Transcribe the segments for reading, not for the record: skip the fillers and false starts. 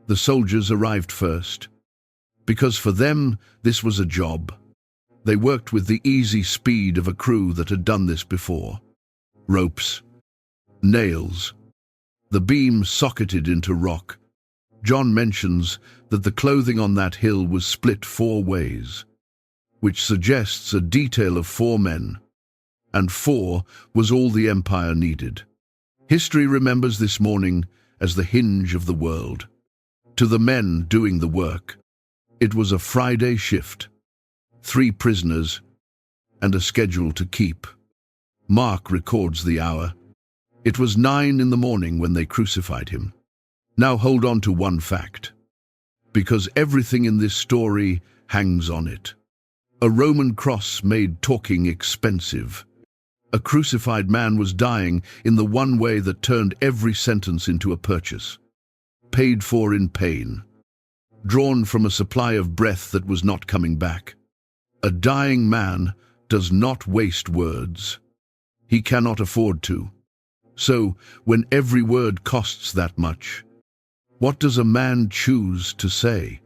The soldiers arrived first, because for them this was a job. They worked with the easy speed of a crew that had done this before. Ropes, nails, the beam socketed into rock. John mentions that the clothing on that hill was split 4 ways, which suggests a detail of 4 men, and 4 was all the empire needed. History remembers this morning as the hinge of the world. To the men doing the work, it was a Friday shift, 3 prisoners, and a schedule to keep. Mark records the hour. It was 9 in the morning when they crucified him. Now hold on to one fact, because everything in this story hangs on it. A Roman cross made talking expensive. A crucified man was dying in the one way that turned every sentence into a purchase. Paid for in pain. Drawn from a supply of breath that was not coming back. A dying man does not waste words. He cannot afford to. So, when every word costs that much, what does a man choose to say?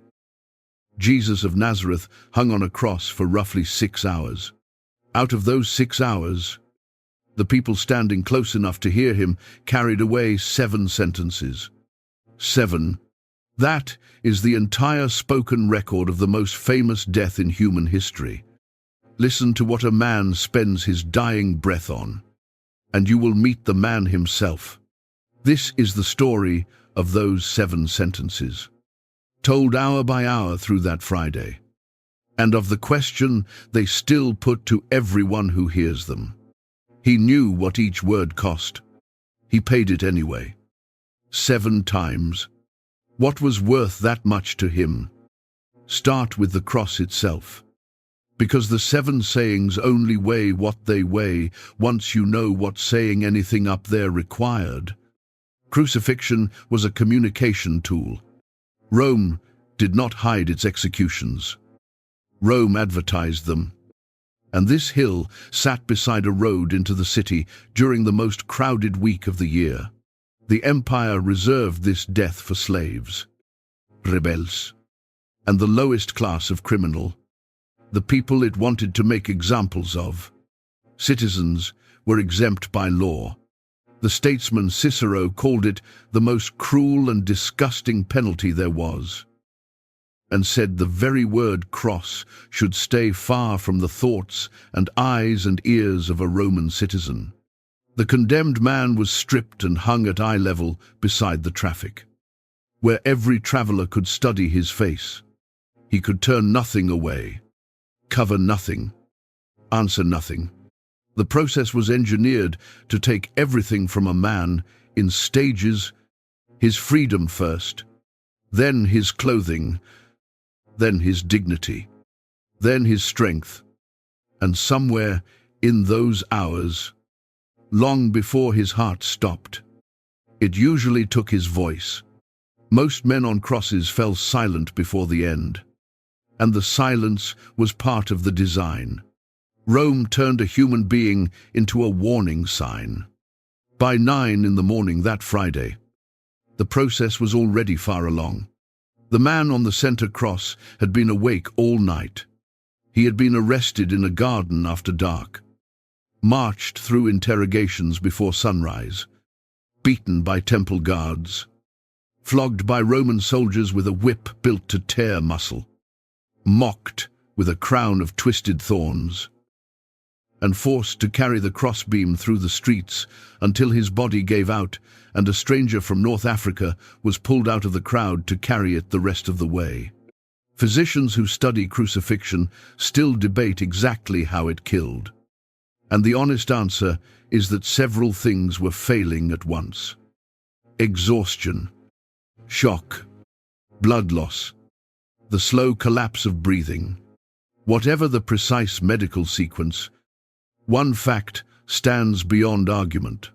Jesus of Nazareth hung on a cross for roughly 6 hours. Out of those 6 hours, the people standing close enough to hear him carried away 7 sentences. 7. That is the entire spoken record of the most famous death in human history. Listen to what a man spends his dying breath on, and you will meet the man himself. This is the story of those 7 sentences, told hour by hour through that Friday, and of the question they still put to everyone who hears them. He knew what each word cost. He paid it anyway. 7 times. What was worth that much to him? Start with the cross itself. Because the 7 sayings only weigh what they weigh once you know what saying anything up there required. Crucifixion was a communication tool. Rome did not hide its executions. Rome advertised them. And this hill sat beside a road into the city during the most crowded week of the year. The empire reserved this death for slaves, rebels, and the lowest class of criminal, the people it wanted to make examples of. Citizens were exempt by law. The statesman Cicero called it the most cruel and disgusting penalty there was, and said the very word cross should stay far from the thoughts and eyes and ears of a Roman citizen. The condemned man was stripped and hung at eye level beside the traffic, where every traveler could study his face. He could turn nothing away, cover nothing, answer nothing. The process was engineered to take everything from a man in stages: his freedom first, then his clothing, then his dignity, then his strength, and somewhere in those hours, long before his heart stopped, it usually took his voice. Most men on crosses fell silent before the end, and the silence was part of the design. Rome turned a human being into a warning sign. By 9 in the morning that Friday, the process was already far along. The man on the center cross had been awake all night. He had been arrested in a garden after dark, marched through interrogations before sunrise, beaten by temple guards, flogged by Roman soldiers with a whip built to tear muscle, mocked with a crown of twisted thorns, and forced to carry the crossbeam through the streets until his body gave out and a stranger from North Africa was pulled out of the crowd to carry it the rest of the way. Physicians who study crucifixion still debate exactly how it killed, and the honest answer is that several things were failing at once. Exhaustion, shock, blood loss, the slow collapse of breathing. Whatever the precise medical sequence, one fact stands beyond argument.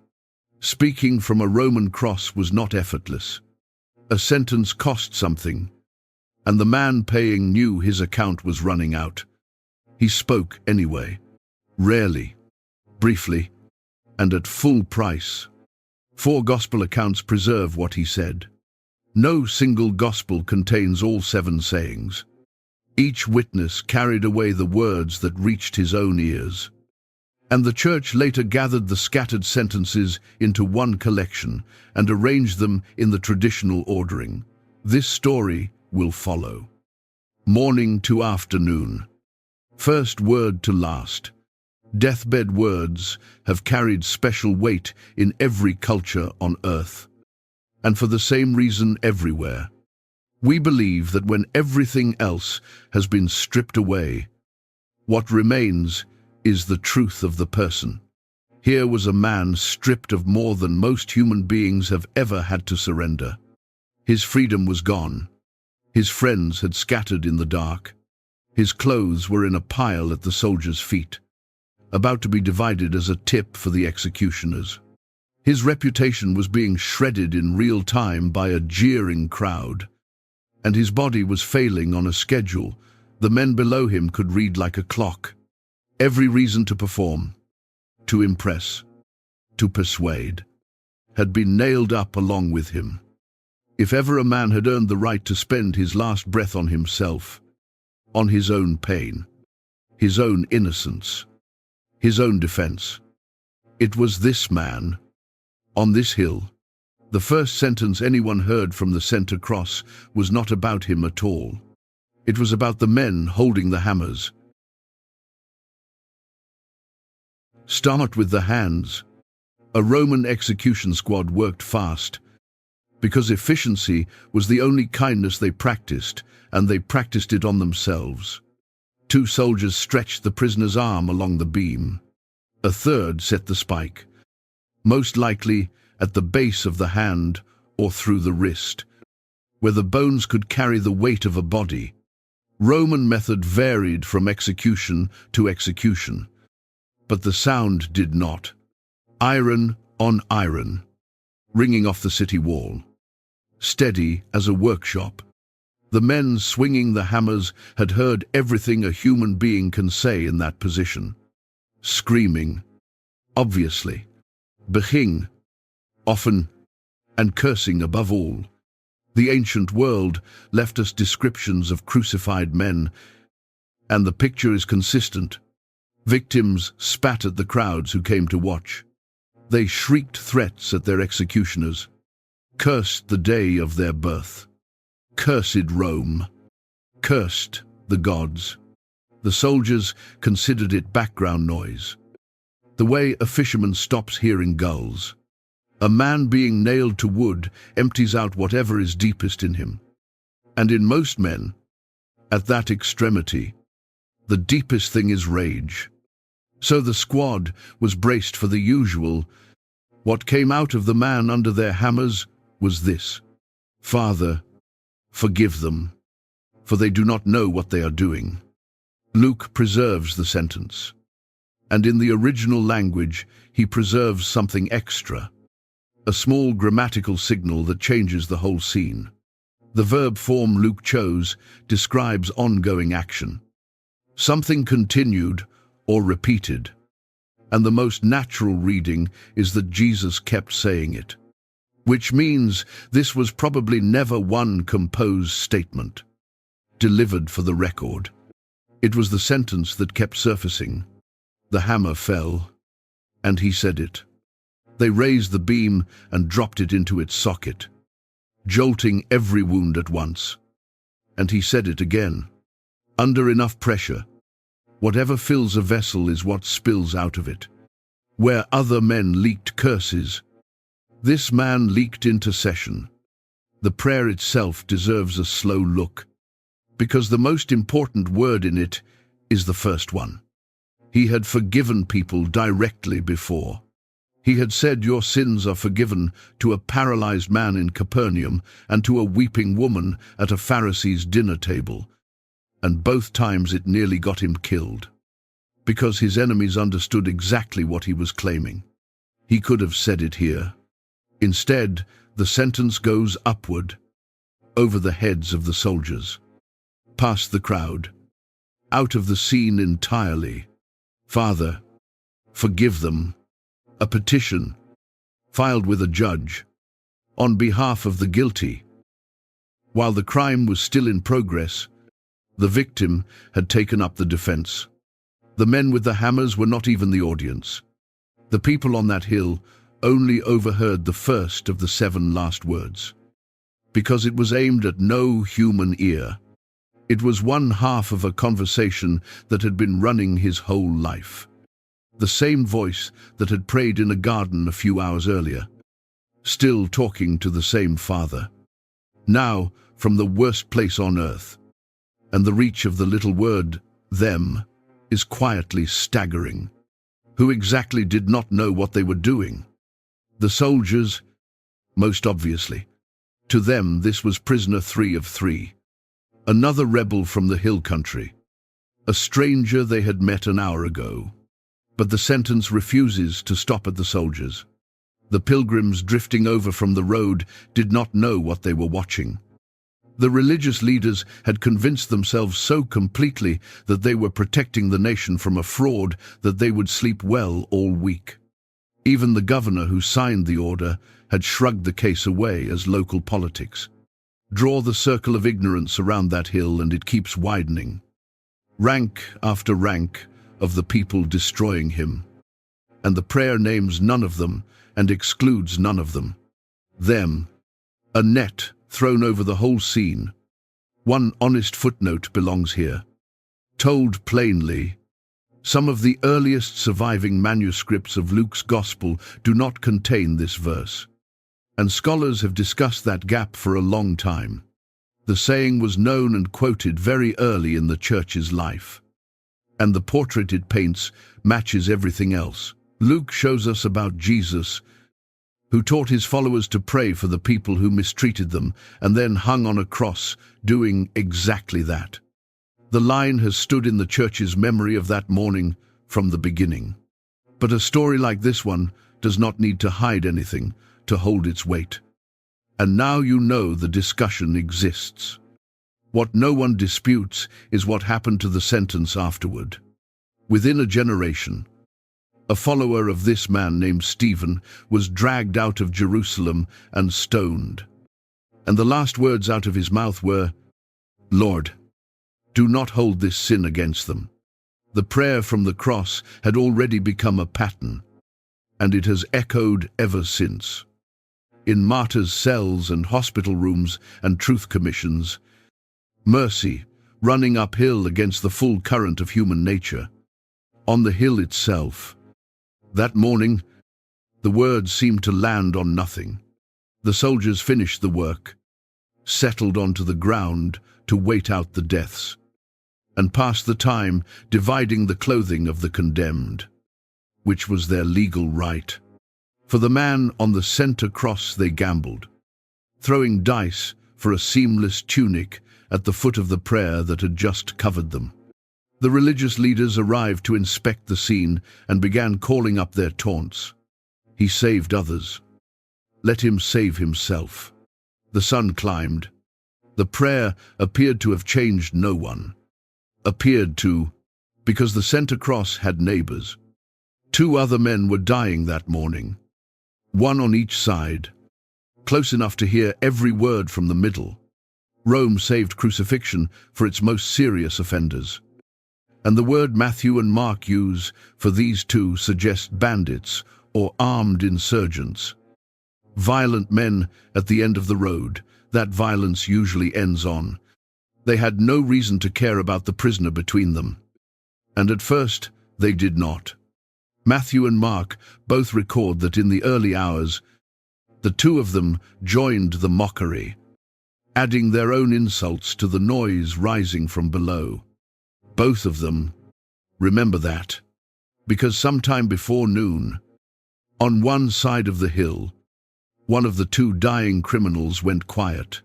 Speaking from a Roman cross was not effortless. A sentence cost something, and the man paying knew his account was running out. He spoke anyway, rarely, briefly, and at full price. 4 gospel accounts preserve what he said. No single gospel contains all 7 sayings. Each witness carried away the words that reached his own ears. And the church later gathered the scattered sentences into one collection and arranged them in the traditional ordering. This story will follow. Morning to afternoon. First word to last. Deathbed words have carried special weight in every culture on earth, and for the same reason everywhere. We believe that when everything else has been stripped away, what remains is the truth of the person. Here was a man stripped of more than most human beings have ever had to surrender. His freedom was gone. His friends had scattered in the dark. His clothes were in a pile at the soldiers' feet, about to be divided as a tip for the executioners. His reputation was being shredded in real time by a jeering crowd, and his body was failing on a schedule the men below him could read like a clock. Every reason to perform, to impress, to persuade, had been nailed up along with him. If ever a man had earned the right to spend his last breath on himself, on his own pain, his own innocence, his own defense, it was this man, on this hill. The first sentence anyone heard from the center cross was not about him at all. It was about the men holding the hammers. Start with the hands. A Roman execution squad worked fast, because efficiency was the only kindness they practiced, and they practiced it on themselves. 2 soldiers stretched the prisoner's arm along the beam. A third set the spike, most likely at the base of the hand or through the wrist, where the bones could carry the weight of a body. Roman method varied from execution to execution, but the sound did not. Iron on iron, ringing off the city wall, steady as a workshop. The men swinging the hammers had heard everything a human being can say in that position. Screaming, obviously, behing, often, and cursing above all. The ancient world left us descriptions of crucified men, and the picture is consistent. Victims spat at the crowds who came to watch. They shrieked threats at their executioners, cursed the day of their birth. Cursed Rome. Cursed the gods. The soldiers considered it background noise, the way a fisherman stops hearing gulls. A man being nailed to wood empties out whatever is deepest in him. And in most men, at that extremity, the deepest thing is rage. So the squad was braced for the usual. What came out of the man under their hammers was this: Father, forgive them, for they do not know what they are doing. Luke preserves the sentence, and in the original language he preserves something extra, a small grammatical signal that changes the whole scene. The verb form Luke chose describes ongoing action, something continued or repeated, and the most natural reading is that Jesus kept saying it, which means this was probably never one composed statement, delivered for the record. It was the sentence that kept surfacing. The hammer fell, and he said it. They raised the beam and dropped it into its socket, jolting every wound at once. And he said it again. Under enough pressure, whatever fills a vessel is what spills out of it. Where other men leaked curses, this man leaked intercession. The prayer itself deserves a slow look, because the most important word in it is the first one. He had forgiven people directly before. He had said, "Your sins are forgiven," to a paralyzed man in Capernaum and to a weeping woman at a Pharisee's dinner table. And both times it nearly got him killed, because his enemies understood exactly what he was claiming. He could have said it here. Instead, the sentence goes upward, over the heads of the soldiers, past the crowd, out of the scene entirely. Father, forgive them. A petition, filed with a judge, on behalf of the guilty. While the crime was still in progress, the victim had taken up the defense. The men with the hammers were not even the audience. The people on that hill only overheard the first of the 7 last words, because it was aimed at no human ear. It was one half of a conversation that had been running his whole life. The same voice that had prayed in a garden a few hours earlier, still talking to the same Father. Now, from the worst place on earth, and the reach of the little word, them, is quietly staggering. Who exactly did not know what they were doing? The soldiers, most obviously. To them, this was prisoner 3 of 3. Another rebel from the hill country. A stranger they had met an hour ago. But the sentence refuses to stop at the soldiers. The pilgrims drifting over from the road did not know what they were watching. The religious leaders had convinced themselves so completely that they were protecting the nation from a fraud that they would sleep well all week. Even the governor who signed the order had shrugged the case away as local politics. Draw the circle of ignorance around that hill and it keeps widening. Rank after rank of the people destroying him. And the prayer names none of them and excludes none of them. Them, a net thrown over the whole scene. One honest footnote belongs here. Told plainly, some of the earliest surviving manuscripts of Luke's Gospel do not contain this verse. And scholars have discussed that gap for a long time. The saying was known and quoted very early in the church's life. And the portrait it paints matches everything else. Luke shows us about Jesus, who taught his followers to pray for the people who mistreated them and then hung on a cross, doing exactly that. The line has stood in the church's memory of that morning from the beginning. But a story like this one does not need to hide anything to hold its weight. And now you know the discussion exists. What no one disputes is what happened to the sentence afterward. Within a generation, a follower of this man named Stephen was dragged out of Jerusalem and stoned. And the last words out of his mouth were, "Lord, do not hold this sin against them." The prayer from the cross had already become a pattern, and it has echoed ever since. In martyrs' cells and hospital rooms and truth commissions, mercy running uphill against the full current of human nature. On the hill itself, that morning, the words seemed to land on nothing. The soldiers finished the work, settled onto the ground to wait out the deaths, and passed the time dividing the clothing of the condemned, which was their legal right. For the man on the center cross they gambled, throwing dice for a seamless tunic at the foot of the prayer that had just covered them. The religious leaders arrived to inspect the scene and began calling up their taunts. He saved others. Let him save himself. The sun climbed. The prayer appeared to have changed no one. Appeared to, because the center cross had neighbors. 2 other men were dying that morning, one on each side, close enough to hear every word from the middle. Rome saved crucifixion for its most serious offenders. And the word Matthew and Mark use for these 2 suggests bandits or armed insurgents. Violent men at the end of the road, that violence usually ends on. They had no reason to care about the prisoner between them. And at first, they did not. Matthew and Mark both record that in the early hours, the 2 of them joined the mockery, adding their own insults to the noise rising from below. Both of them, remember that, because sometime before noon, on one side of the hill, one of the 2 dying criminals went quiet,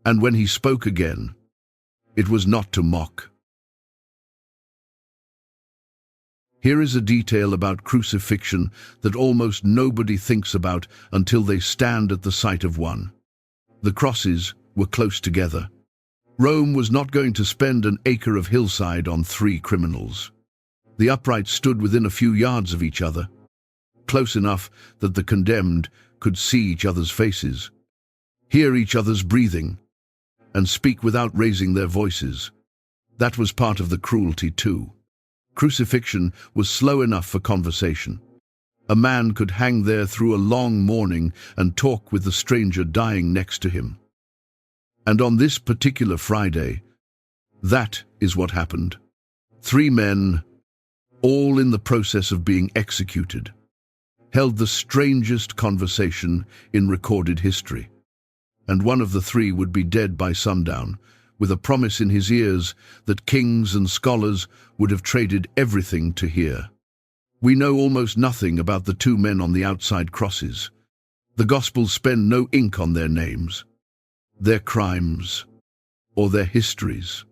and when he spoke again, it was not to mock. Here is a detail about crucifixion that almost nobody thinks about until they stand at the site of one. The crosses were close together. Rome was not going to spend an acre of hillside on 3 criminals. The uprights stood within a few yards of each other, close enough that the condemned could see each other's faces, hear each other's breathing, and speak without raising their voices. That was part of the cruelty too. Crucifixion was slow enough for conversation. A man could hang there through a long morning and talk with the stranger dying next to him. And on this particular Friday, that is what happened. 3 men, all in the process of being executed, held the strangest conversation in recorded history. And one of the 3 would be dead by sundown, with a promise in his ears that kings and scholars would have traded everything to hear. We know almost nothing about the 2 men on the outside crosses. The Gospels spend no ink on their names, their crimes, or their histories.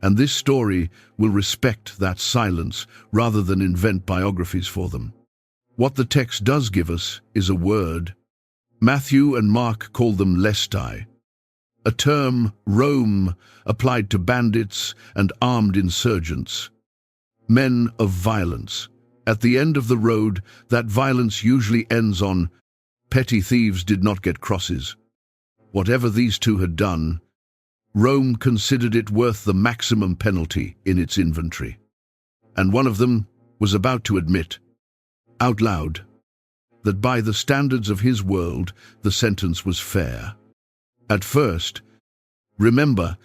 And this story will respect that silence rather than invent biographies for them. What the text does give us is a word. Matthew and Mark call them lestai, a term Rome applied to bandits and armed insurgents, men of violence. At the end of the road, that violence usually ends on petty thieves did not get crosses. Whatever these 2 had done, Rome considered it worth the maximum penalty in its inventory. And one of them was about to admit, out loud, that by the standards of his world, the sentence was fair. At first, remember,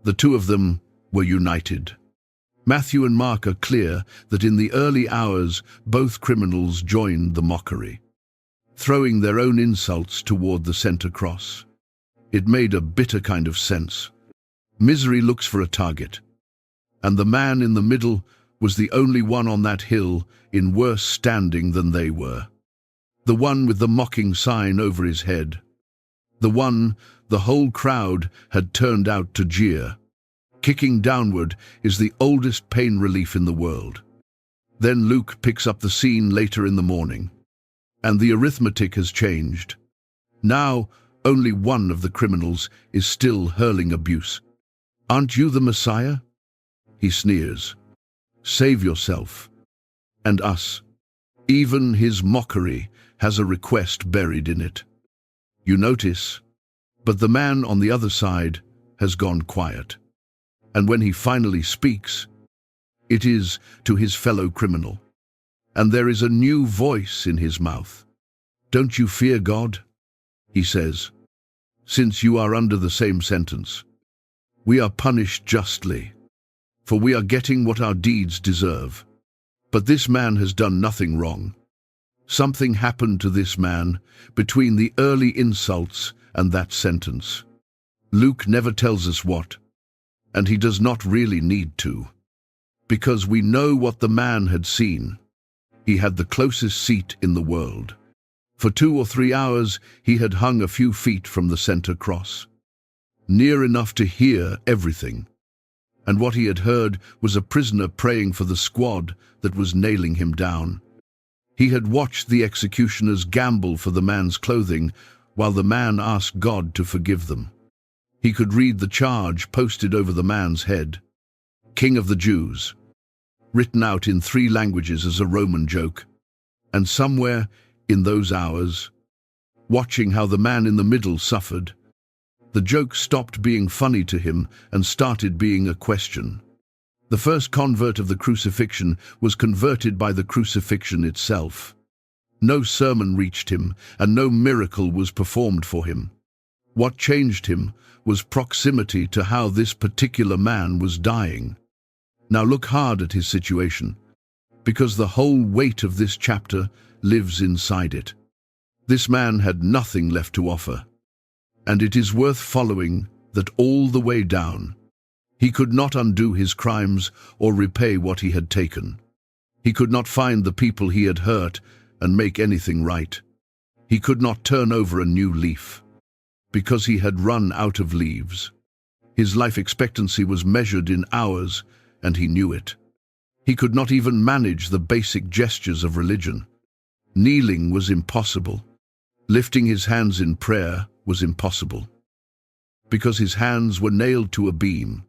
the 2 of them were united. Matthew and Mark are clear that in the early hours, both criminals joined the mockery, throwing their own insults toward the center cross. It made a bitter kind of sense. Misery looks for a target, and the man in the middle was the only one on that hill in worse standing than they were. The one with the mocking sign over his head. The one the whole crowd had turned out to jeer. Kicking downward is the oldest pain relief in the world. Then Luke picks up the scene later in the morning, and the arithmetic has changed. Now, only one of the criminals is still hurling abuse. "Aren't you the Messiah?" he sneers. "Save yourself. And us." Even his mockery has a request buried in it. You notice, but the man on the other side has gone quiet. And when he finally speaks, it is to his fellow criminal. And there is a new voice in his mouth. "Don't you fear God?" he says. "Since you are under the same sentence. We are punished justly, for we are getting what our deeds deserve. But this man has done nothing wrong. Something happened to this man between the early insults and that sentence. Luke never tells us what, and he does not really need to, because we know what the man had seen. He had the closest seat in the world. For 2 or 3 hours he had hung a few feet from the center cross, near enough to hear everything. And what he had heard was a prisoner praying for the squad that was nailing him down. He had watched the executioners gamble for the man's clothing while the man asked God to forgive them. He could read the charge posted over the man's head, "King of the Jews," written out in 3 languages as a Roman joke. And somewhere in those hours, watching how the man in the middle suffered, the joke stopped being funny to him and started being a question. The first convert of the crucifixion was converted by the crucifixion itself. No sermon reached him, and no miracle was performed for him. What changed him was proximity to how this particular man was dying. Now look hard at his situation, because the whole weight of this chapter lives inside it. This man had nothing left to offer, and it is worth following that all the way down. He could not undo his crimes or repay what he had taken. He could not find the people he had hurt and make anything right. He could not turn over a new leaf, because he had run out of leaves. His life expectancy was measured in hours, and he knew it. He could not even manage the basic gestures of religion. Kneeling was impossible. Lifting his hands in prayer was impossible, because his hands were nailed to a beam.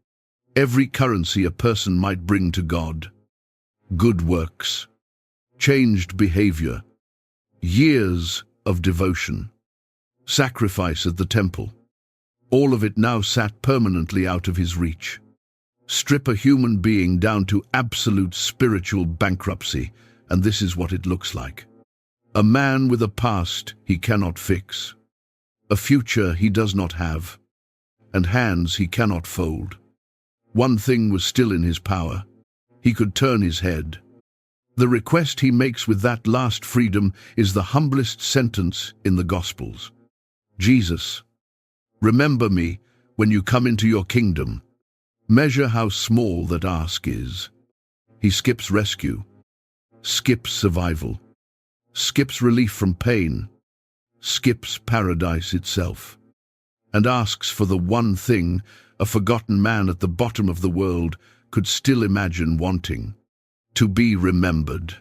Every currency a person might bring to God, good works, changed behavior, years of devotion, sacrifice at the temple, All of it now sat permanently out of his reach. Strip a human being down to absolute spiritual bankruptcy, and this is what it looks like. A man with a past he cannot fix, a future he does not have, and hands he cannot fold. One thing was still in his power. He could turn his head. The request he makes with that last freedom is the humblest sentence in the Gospels. Jesus, remember me when you come into your kingdom. Measure how small that ask is. He skips rescue, skips survival, skips relief from pain, skips paradise itself, and asks for the one thing a forgotten man at the bottom of the world could still imagine wanting: to be remembered.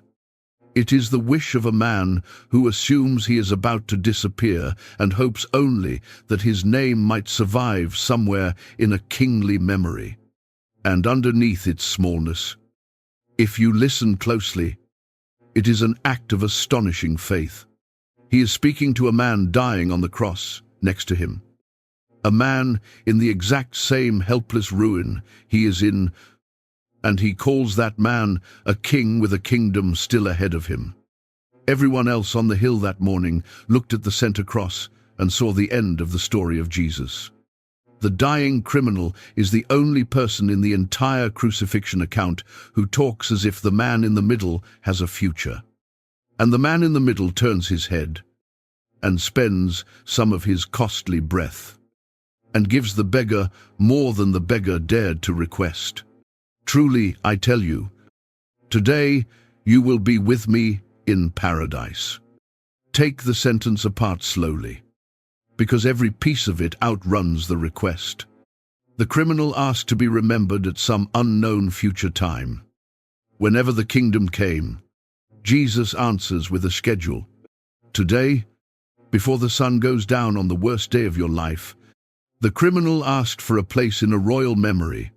It is the wish of a man who assumes he is about to disappear and hopes only that his name might survive somewhere in a kingly memory. And underneath its smallness, if you listen closely, it is an act of astonishing faith. He is speaking to a man dying on the cross next to him. A man in the exact same helpless ruin he is in, and he calls that man a king with a kingdom still ahead of him. Everyone else on the hill that morning looked at the center cross and saw the end of the story of Jesus. The dying criminal is the only person in the entire crucifixion account who talks as if the man in the middle has a future. And the man in the middle turns his head and spends some of his costly breath and gives the beggar more than the beggar dared to request. Truly, I tell you, today you will be with me in paradise. Take the sentence apart slowly, because every piece of it outruns the request. The criminal asked to be remembered at some unknown future time. Whenever the kingdom came, Jesus answers with a schedule. Today, before the sun goes down on the worst day of your life, the criminal asked for a place in a royal memory.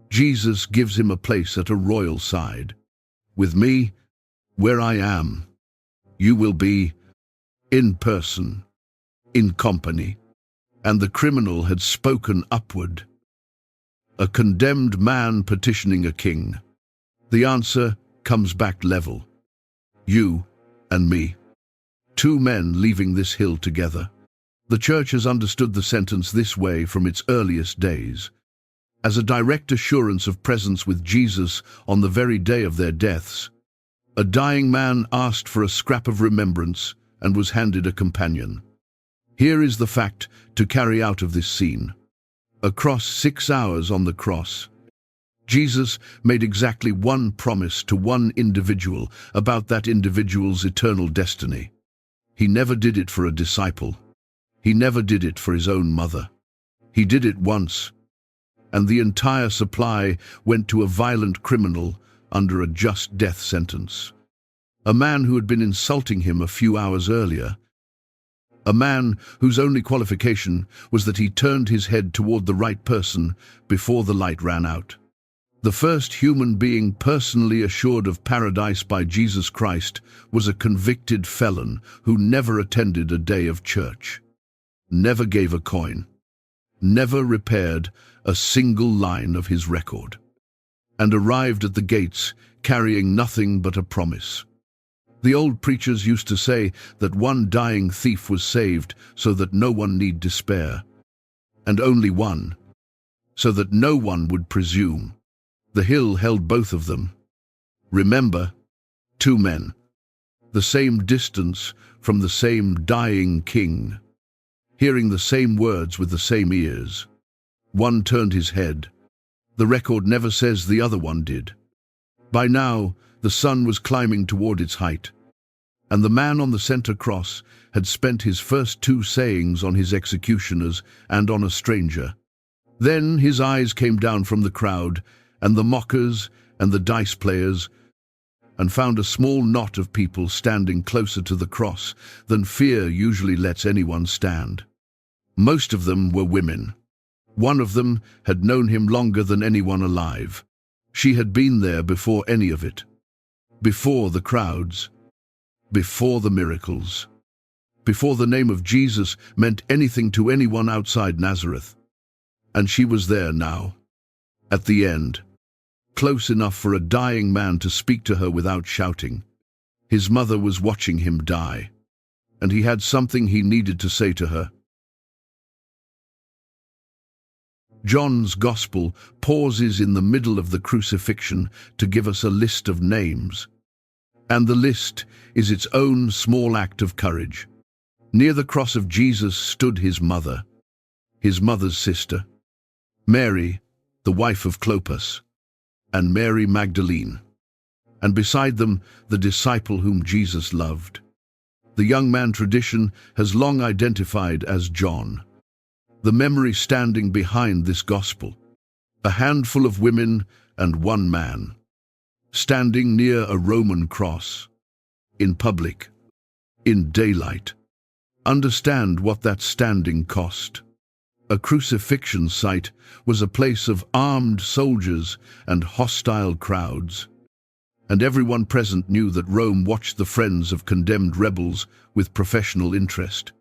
Jesus gives him a place at a royal side. With me, where I am, you will be in person, in company. And the criminal had spoken upward. A condemned man petitioning a king. The answer comes back level. You and me. Two men leaving this hill together. The church has understood the sentence this way from its earliest days, as a direct assurance of presence with Jesus on the very day of their deaths. A dying man asked for a scrap of remembrance and was handed a companion. Here is the fact to carry out of this scene. Across 6 hours on the cross, Jesus made exactly one promise to one individual about that individual's eternal destiny. He never did it for a disciple. He never did it for his own mother. He did it once, and the entire supply went to a violent criminal under a just death sentence. A man who had been insulting him a few hours earlier. A man whose only qualification was that he turned his head toward the right person before the light ran out. The first human being personally assured of paradise by Jesus Christ was a convicted felon who never attended a day of church, never gave a coin, never repaired a single line of his record, and arrived at the gates carrying nothing but a promise. The old preachers used to say that one dying thief was saved so that no one need despair, and only one, so that no one would presume. The hill held both of them. Remember, 2 men, the same distance from the same dying king, hearing the same words with the same ears. One turned his head. The record never says the other one did. By now, the sun was climbing toward its height, and the man on the center cross had spent his first 2 sayings on his executioners and on a stranger. Then his eyes came down from the crowd and the mockers and the dice players, and found a small knot of people standing closer to the cross than fear usually lets anyone stand. Most of them were women. One of them had known him longer than anyone alive. She had been there before any of it, before the crowds, before the miracles. before the name of Jesus meant anything to anyone outside Nazareth. And she was there now, at the end, close enough for a dying man to speak to her without shouting. His mother was watching him die, and he had something he needed to say to her. John's Gospel pauses in the middle of the crucifixion to give us a list of names. And the list is its own small act of courage. Near the cross of Jesus stood his mother's sister, Mary, the wife of Clopas, and Mary Magdalene. And beside them, the disciple whom Jesus loved. The young man tradition has long identified as John. The memory standing behind this gospel, a handful of women and one man, standing near a Roman cross, in public, in daylight. Understand what that standing cost. A crucifixion site was a place of armed soldiers and hostile crowds, and everyone present knew that Rome watched the friends of condemned rebels with professional interest.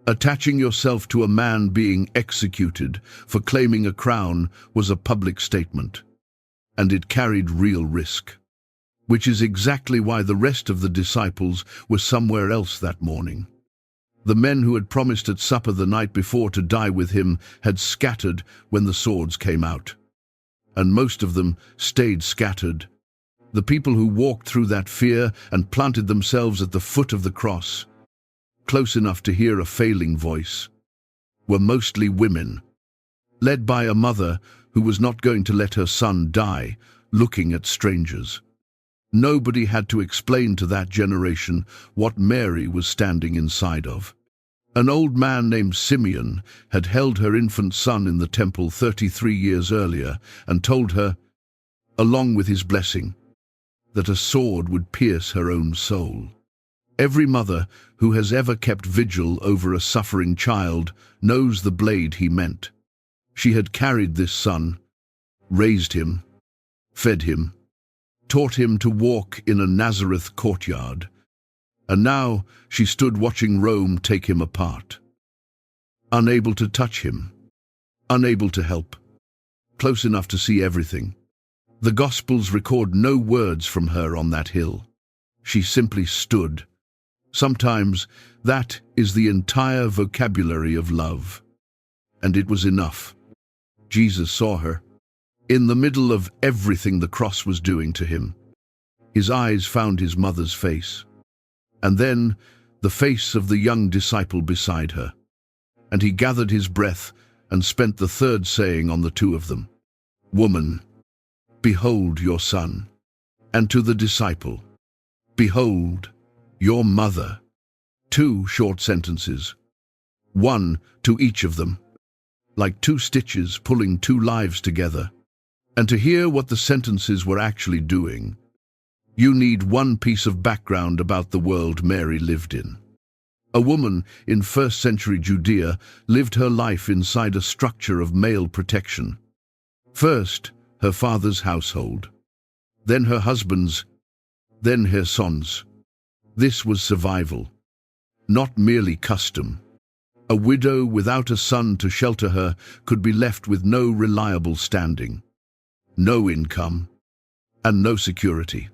Attaching yourself to a man being executed for claiming a crown was a public statement, and it carried real risk, which is exactly why the rest of the disciples were somewhere else that morning. The men who had promised at supper the night before to die with him had scattered when the swords came out, and most of them stayed scattered. The people who walked through that fear and planted themselves at the foot of the cross, close enough to hear a failing voice, were mostly women, led by a mother who was not going to let her son die looking at strangers. Nobody had to explain to that generation what Mary was standing inside of. An old man named Simeon had held her infant son in the temple 33 years earlier and told her, along with his blessing, that a sword would pierce her own soul. Every mother who has ever kept vigil over a suffering child knows the blade he meant. She had carried this son, raised him, fed him, taught him to walk in a Nazareth courtyard, and now she stood watching Rome take him apart. Unable to touch him, unable to help, close enough to see everything. The Gospels record no words from her on that hill. She simply stood. Sometimes that is the entire vocabulary of love. And it was enough. Jesus saw her, in the middle of everything the cross was doing to him. His eyes found his mother's face, and then the face of the young disciple beside her. And he gathered his breath and spent the third saying on the two of them, "Woman, behold your son." And to the disciple, "Behold your mother." Two short sentences, one to each of them, like two stitches pulling two lives together. And to hear what the sentences were actually doing, you need one piece of background about the world Mary lived in. A woman in first-century Judea lived her life inside a structure of male protection. First, her father's household, then her husband's, then her son's. This was survival, not merely custom. A widow without a son to shelter her could be left with no reliable standing, no income, and no security.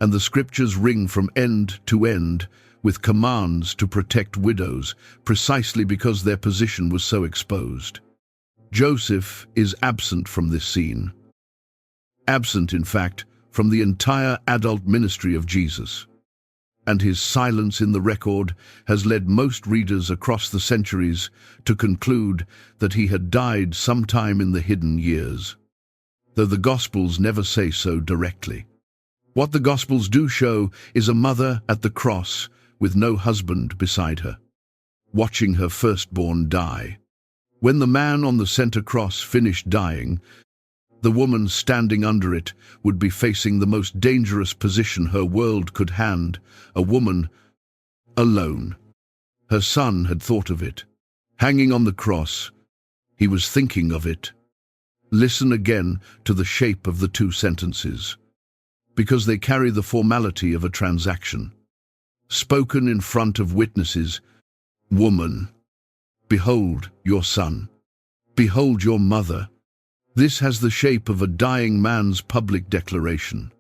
And the scriptures ring from end to end with commands to protect widows, precisely because their position was so exposed. Joseph is absent from this scene. Absent, in fact, from the entire adult ministry of Jesus. And his silence in the record has led most readers across the centuries to conclude that he had died sometime in the hidden years, though the Gospels never say so directly. What the Gospels do show is a mother at the cross with no husband beside her, watching her firstborn die. When the man on the center cross finished dying, the woman standing under it would be facing the most dangerous position her world could hand, a woman alone. Her son had thought of it. Hanging on the cross, he was thinking of it. Listen again to the shape of the two sentences, because they carry the formality of a transaction. Spoken in front of witnesses, Woman, behold your son. Behold your mother. This has the shape of a dying man's public declaration,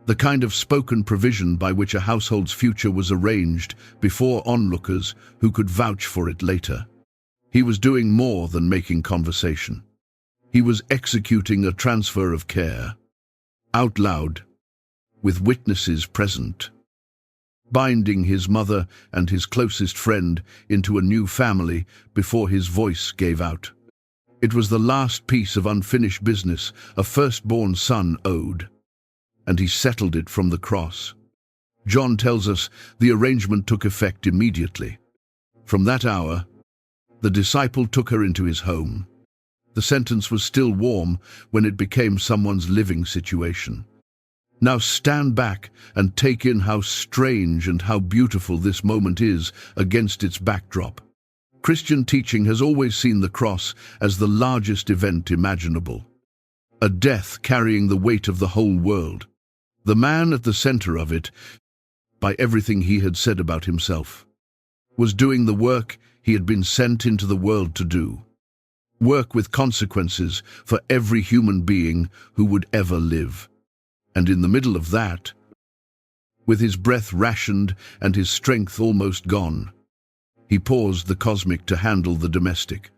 the kind of spoken provision by which a household's future was arranged before onlookers who could vouch for it later. He was doing more than making conversation. He was executing a transfer of care, out loud, with witnesses present, binding his mother and his closest friend into a new family before his voice gave out. It was the last piece of unfinished business a firstborn son owed, and he settled it from the cross. John tells us the arrangement took effect immediately. From that hour, the disciple took her into his home. The sentence was still warm when it became someone's living situation. Now stand back and take in how strange and how beautiful this moment is against its backdrop. Christian teaching has always seen the cross as the largest event imaginable, a death carrying the weight of the whole world. The man at the center of it, by everything he had said about himself, was doing the work he had been sent into the world to do. Work with consequences for every human being who would ever live. And in the middle of that, with his breath rationed and his strength almost gone, he paused the cosmic to handle the domestic.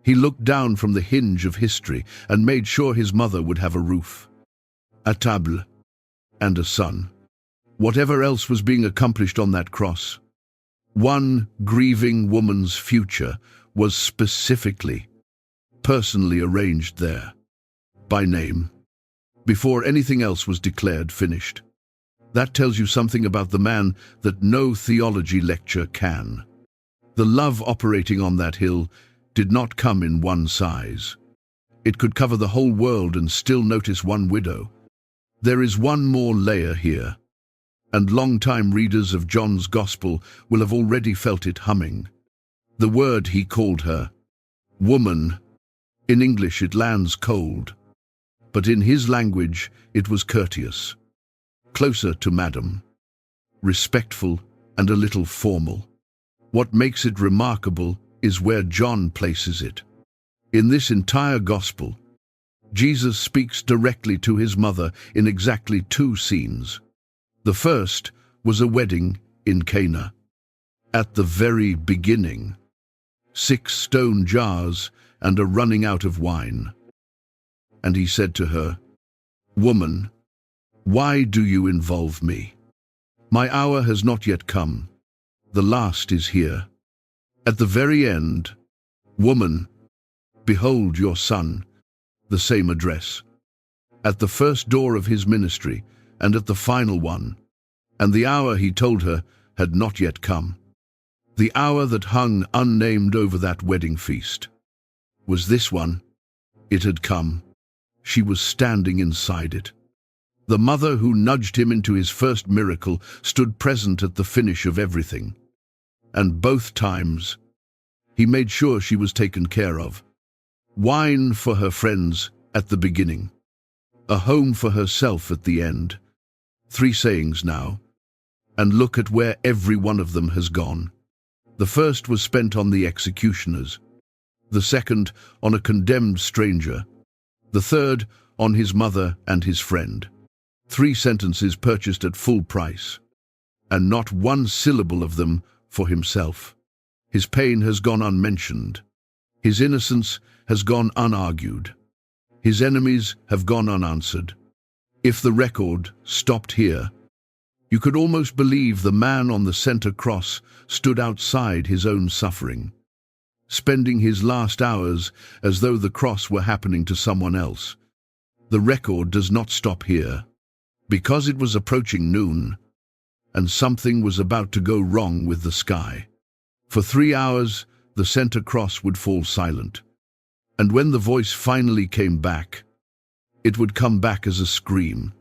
He looked down from the hinge of history and made sure his mother would have a roof, a table, and a son. Whatever else was being accomplished on that cross, one grieving woman's future was specifically, personally arranged there, by name, before anything else was declared finished. That tells you something about the man that no theology lecture can. The love operating on that hill did not come in one size. It could cover the whole world and still notice one widow. There is one more layer here, and long-time readers of John's Gospel will have already felt it humming. The word he called her, woman, in English it lands cold, but in his language it was courteous, closer to madam, respectful and a little formal. What makes it remarkable is where John places it. In this entire Gospel, Jesus speaks directly to his mother in exactly two scenes. The first was a wedding in Cana. At the very beginning, 6 stone jars and a running out of wine. And he said to her, "Woman, why do you involve me? My hour has not yet come. The last is here." At the very end, "Woman, behold your son," the same address. At the first door of his ministry and at the final one, and the hour, he told her, had not yet come. The hour that hung unnamed over that wedding feast. Was this one? It had come. She was standing inside it. The mother who nudged him into his first miracle stood present at the finish of everything. And both times, he made sure she was taken care of. Wine for her friends at the beginning, a home for herself at the end. 3 sayings now, and look at where every one of them has gone. The first was spent on the executioners, the second on a condemned stranger, the third on his mother and his friend. 3 sentences purchased at full price, and not one syllable of them for himself. His pain has gone unmentioned. His innocence has gone unargued. His enemies have gone unanswered. If the record stopped here, you could almost believe the man on the center cross stood outside his own suffering, spending his last hours as though the cross were happening to someone else. The record does not stop here, because it was approaching noon, and something was about to go wrong with the sky. For 3 hours, the center cross would fall silent, and when the voice finally came back, it would come back as a scream,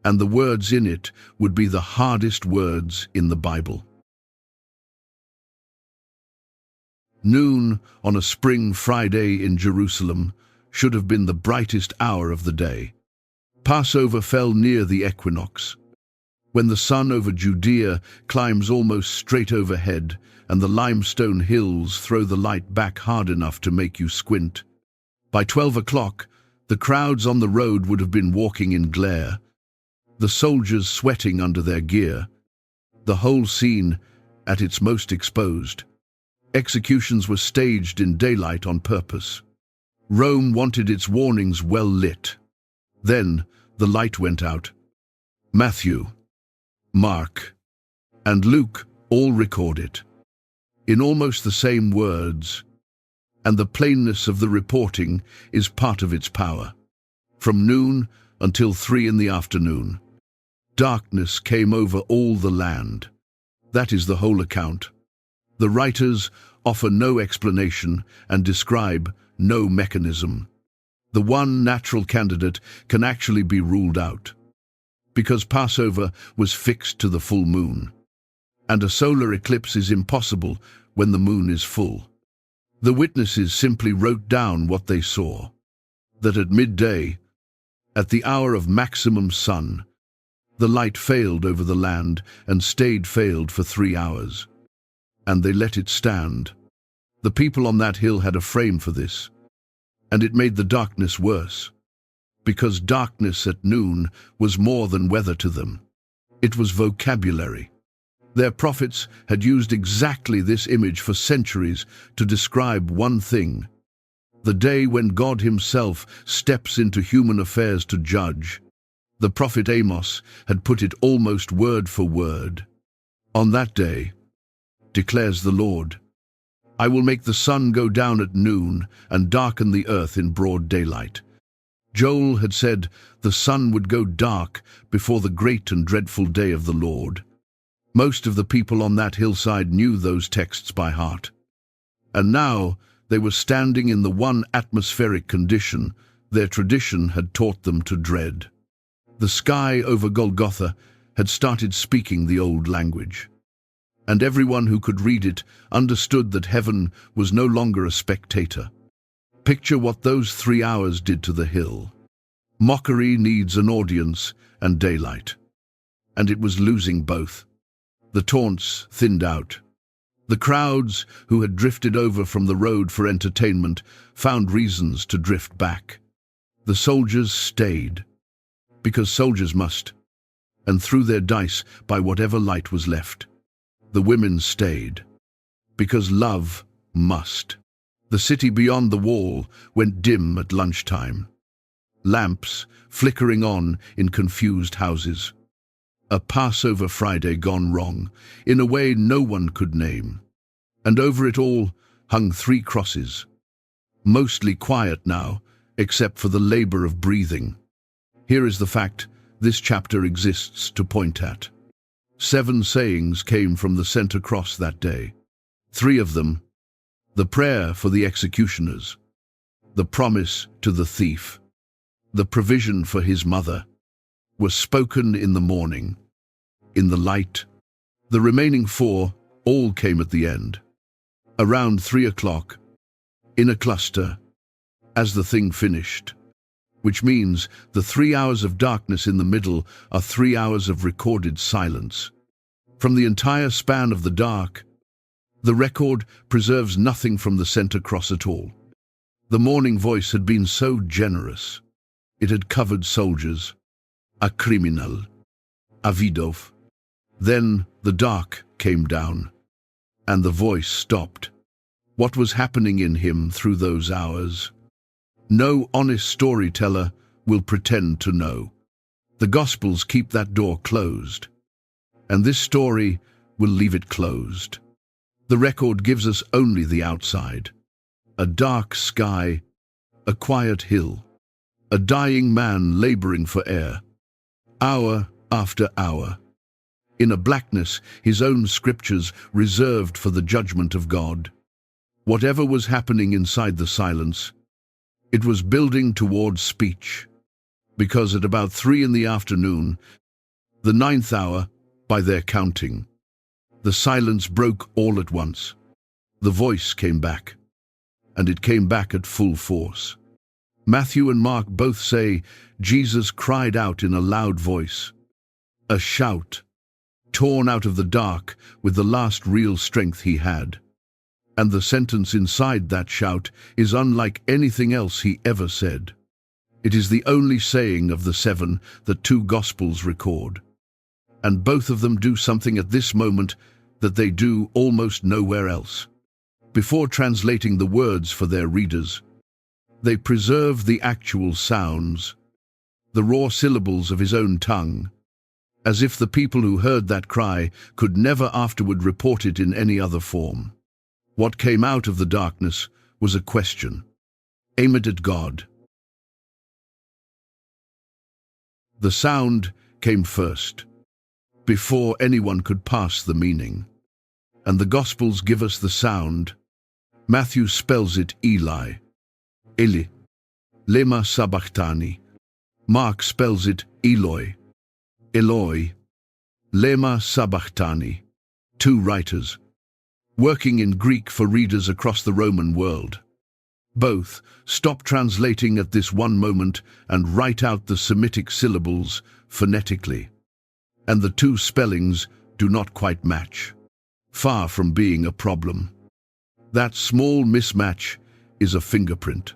and the words in it would be the hardest words in the Bible. Noon on a spring Friday in Jerusalem should have been the brightest hour of the day. Passover fell near the equinox, when the sun over Judea climbs almost straight overhead, and the limestone hills throw the light back hard enough to make you squint. By 12 o'clock, the crowds on the road would have been walking in glare, the soldiers sweating under their gear, the whole scene at its most exposed. Executions were staged in daylight on purpose. Rome wanted its warnings well lit. Then the light went out. Matthew, Mark, and Luke all record it, in almost the same words, and the plainness of the reporting is part of its power. From noon until 3 in the afternoon, darkness came over all the land. That is the whole account. The writers offer no explanation and describe no mechanism. The one natural candidate can actually be ruled out, because Passover was fixed to the full moon, and a solar eclipse is impossible when the moon is full. The witnesses simply wrote down what they saw, that at midday, at the hour of maximum sun, the light failed over the land and failed for 3 hours. And they let it stand. The people on that hill had a frame for this, and it made the darkness worse, because darkness at noon was more than weather to them. It was vocabulary. Their prophets had used exactly this image for centuries to describe one thing: the day when God himself steps into human affairs to judge. The prophet Amos had put it almost word for word. On that day, declares the Lord, I will make the sun go down at noon and darken the earth in broad daylight. Joel had said the sun would go dark before the great and dreadful day of the Lord. Most of the people on that hillside knew those texts by heart. And now they were standing in the one atmospheric condition their tradition had taught them to dread. The sky over Golgotha had started speaking the old language, and everyone who could read it understood that heaven was no longer a spectator. Picture what those 3 hours did to the hill. Mockery needs an audience and daylight, and it was losing both. The taunts thinned out. The crowds who had drifted over from the road for entertainment found reasons to drift back. The soldiers stayed, because soldiers must, and threw their dice by whatever light was left. The women stayed, because love must. The city beyond the wall went dim at lunchtime, lamps flickering on in confused houses. A Passover Friday gone wrong, in a way no one could name. And over it all hung 3 crosses, mostly quiet now, except for the labor of breathing. Here is the fact this chapter exists to point at. 7 sayings came from the center cross that day. 3 of them, the prayer for the executioners, the promise to the thief, the provision for his mother, were spoken in the morning, in the light. The remaining 4 all came at the end, around 3 o'clock, in a cluster, as the thing finished. Which means the 3 hours of darkness in the middle are 3 hours of recorded silence. From the entire span of the dark, the record preserves nothing from the center cross at all. The morning voice had been so generous. It had covered soldiers, a criminal, a widow. Then the dark came down, and the voice stopped. What was happening in him through those hours? No honest storyteller will pretend to know. The Gospels keep that door closed, and this story will leave it closed. The record gives us only the outside. A dark sky, a quiet hill, a dying man laboring for air, hour after hour. In a blackness his own scriptures reserved for the judgment of God. Whatever was happening inside the silence, it was building towards speech, because at about 3 in the afternoon, the 9th hour, by their counting, the silence broke all at once. The voice came back, and it came back at full force. Matthew and Mark both say Jesus cried out in a loud voice, a shout. torn out of the dark with the last real strength he had. And the sentence inside that shout is unlike anything else he ever said. It is the only saying of the 7 that 2 Gospels record. And both of them do something at this moment that they do almost nowhere else. Before translating the words for their readers, they preserve the actual sounds, the raw syllables of his own tongue, as if the people who heard that cry could never afterward report it in any other form. What came out of the darkness was a question, aimed at God. The sound came first, before anyone could pass the meaning. And the Gospels give us the sound. Matthew spells it Eli, Eli, lema sabachthani. Mark spells it Eloi, Eloi, lema sabachthani. 2 writers, working in Greek for readers across the Roman world. Both stop translating at this one moment and write out the Semitic syllables phonetically. And the 2 spellings do not quite match, far from being a problem. That small mismatch is a fingerprint.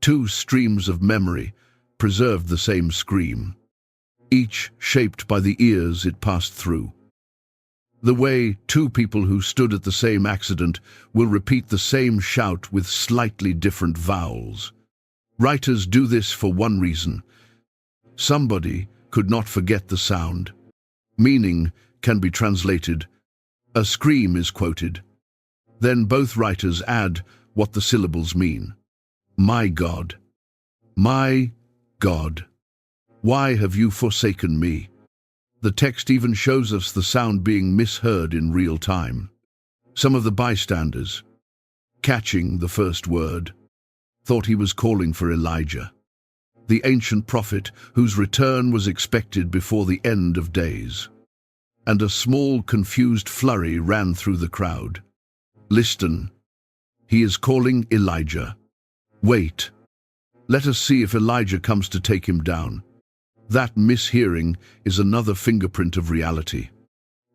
2 streams of memory preserved the same scream, each shaped by the ears it passed through. The way 2 people who stood at the same accident will repeat the same shout with slightly different vowels. Writers do this for one reason. Somebody could not forget the sound. Meaning can be translated. A scream is quoted. Then both writers add what the syllables mean. My God, my God, why have you forsaken me? The text even shows us the sound being misheard in real time. Some of the bystanders, catching the first word, thought he was calling for Elijah, the ancient prophet whose return was expected before the end of days. And a small, confused flurry ran through the crowd. Listen, he is calling Elijah. Wait, let us see if Elijah comes to take him down. That mishearing is another fingerprint of reality.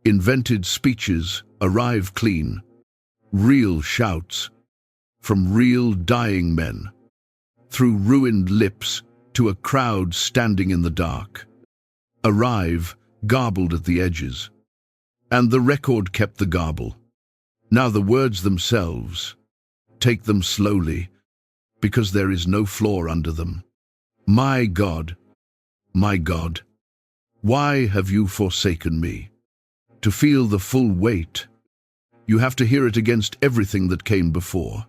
Invented speeches arrive clean. Real shouts from real dying men, through ruined lips to a crowd standing in the dark, arrive garbled at the edges. And the record kept the garble. Now the words themselves, take them slowly, because there is no floor under them. My God, why have you forsaken me? To feel the full weight, you have to hear it against everything that came before.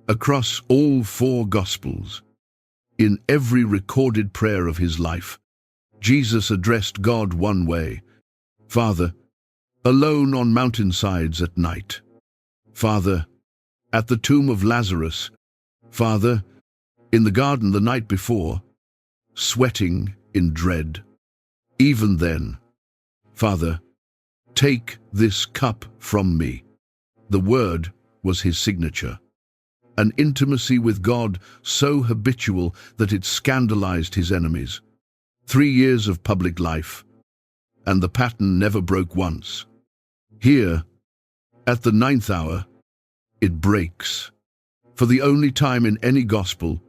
Across all 4 Gospels, in every recorded prayer of his life, Jesus addressed God one way. Father, alone on mountainsides at night. Father, at the tomb of Lazarus. Father, in the garden the night before, sweating in dread. Even then, Father, take this cup from me. The word was his signature. An intimacy with God so habitual that it scandalized his enemies. 3 years of public life, and the pattern never broke once. Here, at the 9th hour, it breaks. For the only time in any gospel,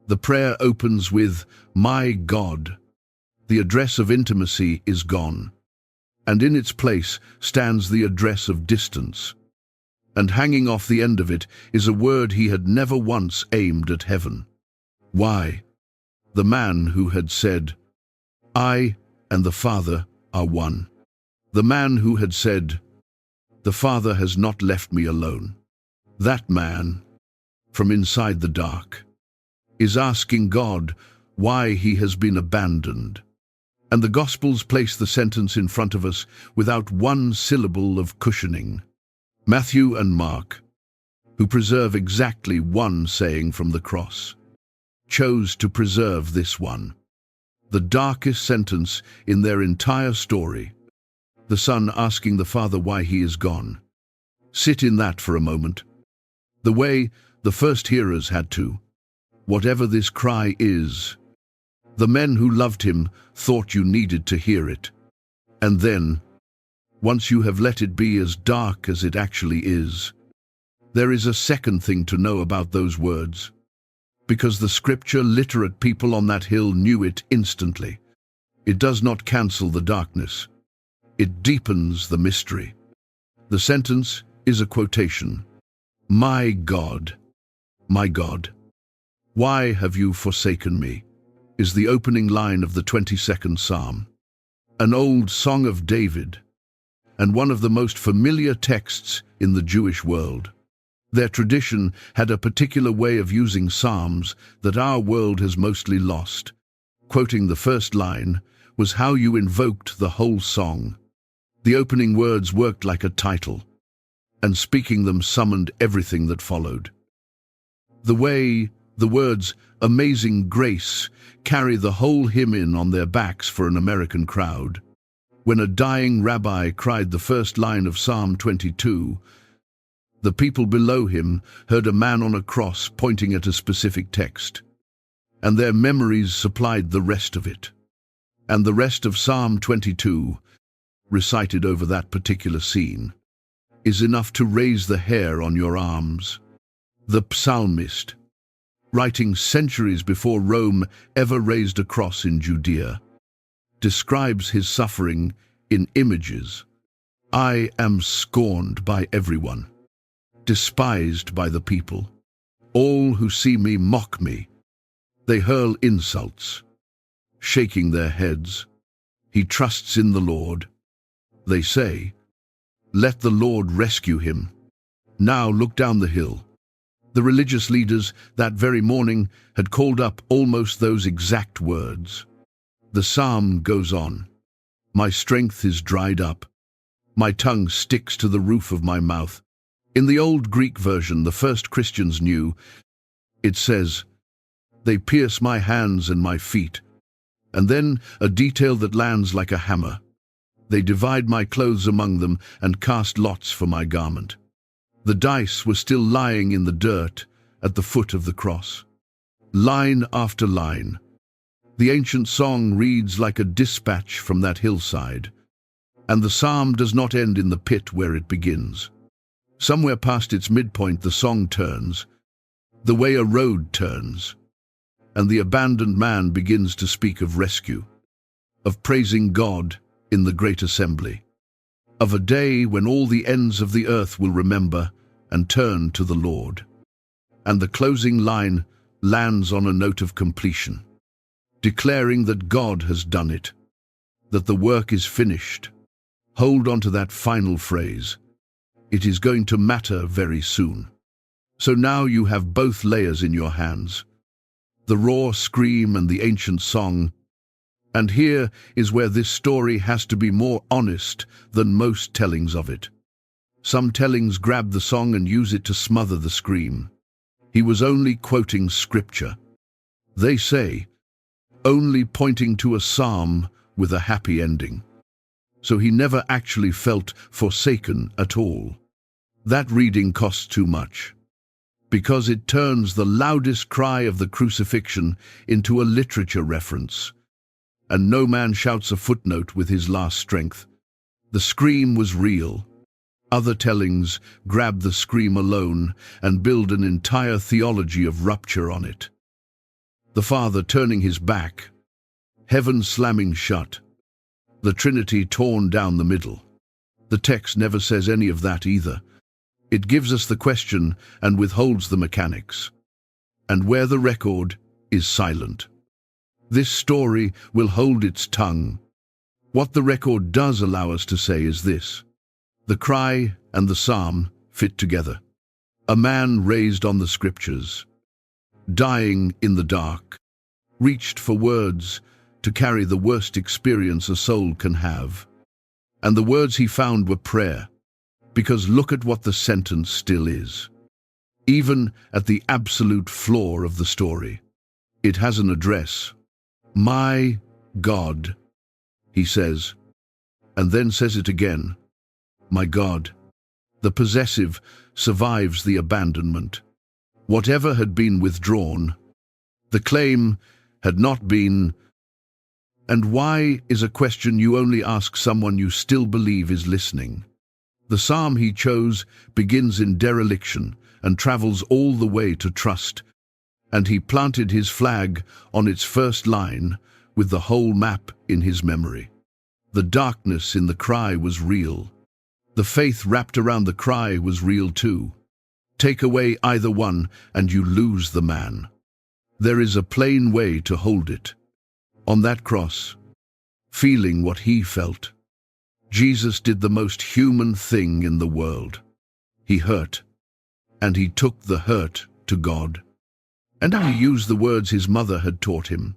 the prayer opens with, My God. The address of intimacy is gone, and in its place stands the address of distance. And hanging off the end of it is a word he had never once aimed at heaven. Why? The man who had said, I and the Father are one. The man who had said, the Father has not left me alone. That man, from inside the dark, is asking God why he has been abandoned. And the Gospels place the sentence in front of us without one syllable of cushioning. Matthew and Mark, who preserve exactly one saying from the cross, chose to preserve this one, the darkest sentence in their entire story, the Son asking the Father why he is gone. Sit in that for a moment. The way the first hearers had to. Whatever this cry is, the men who loved him thought you needed to hear it. And then, once you have let it be as dark as it actually is. There is a second thing to know about those words, because the scripture literate people on that hill knew it instantly. It does not cancel the darkness. It deepens the mystery. The sentence is a quotation. My God, why have you forsaken me?" is the opening line of the 22nd Psalm. An old song of David, and one of the most familiar texts in the Jewish world. Their tradition had a particular way of using psalms that our world has mostly lost. Quoting the first line was how you invoked the whole song. The opening words worked like a title, and speaking them summoned everything that followed. The way the words "Amazing Grace" carry the whole hymn in on their backs for an American crowd. When a dying rabbi cried the first line of Psalm 22, the people below him heard a man on a cross pointing at a specific text, and their memories supplied the rest of it. And the rest of Psalm 22, recited over that particular scene, is enough to raise the hair on your arms. The psalmist, writing centuries before Rome ever raised a cross in Judea, describes his suffering in images. I am scorned by everyone, despised by the people. All who see me mock me. They hurl insults, shaking their heads. He trusts in the Lord. They say, let the Lord rescue him. Now look down the hill. The religious leaders that very morning had called up almost those exact words. The psalm goes on. My strength is dried up. My tongue sticks to the roof of my mouth. In the old Greek version, the first Christians knew, it says, they pierce my hands and my feet. And then a detail that lands like a hammer. They divide my clothes among them and cast lots for my garment. The dice were still lying in the dirt at the foot of the cross. Line after line. The ancient song reads like a dispatch from that hillside, and the psalm does not end in the pit where it begins. Somewhere past its midpoint the song turns, the way a road turns, and the abandoned man begins to speak of rescue, of praising God in the great assembly, of a day when all the ends of the earth will remember and turn to the Lord. And the closing line lands on a note of completion, declaring that God has done it, that the work is finished. Hold on to that final phrase. It is going to matter very soon. So now you have both layers in your hands, the raw scream and the ancient song. And here is where this story has to be more honest than most tellings of it. Some tellings grab the song and use it to smother the scream. He was only quoting scripture. They say, only pointing to a psalm with a happy ending. So he never actually felt forsaken at all. That reading costs too much, because it turns the loudest cry of the crucifixion into a literature reference. And no man shouts a footnote with his last strength. The scream was real. Other tellings grab the scream alone and build an entire theology of rupture on it. The Father turning his back, heaven slamming shut, the Trinity torn down the middle. The text never says any of that either. It gives us the question and withholds the mechanics. And where the record is silent, this story will hold its tongue. What the record does allow us to say is this. The cry and the psalm fit together. A man raised on the scriptures, dying in the dark, reached for words to carry the worst experience a soul can have. And the words he found were prayer, because look at what the sentence still is. Even at the absolute floor of the story, it has an address. My God, he says, and then says it again. My God. The possessive survives the abandonment. Whatever had been withdrawn, the claim had not been And why is a question you only ask someone you still believe is listening. The psalm he chose begins in dereliction and travels all the way to trust, and he planted his flag on its first line with the whole map in his memory. The darkness in the cry was real. The faith wrapped around the cry was real too. Take away either one and you lose the man. There is a plain way to hold it. On that cross, feeling what he felt, Jesus did the most human thing in the world. He hurt, and he took the hurt to God. And he used the words his mother had taught him.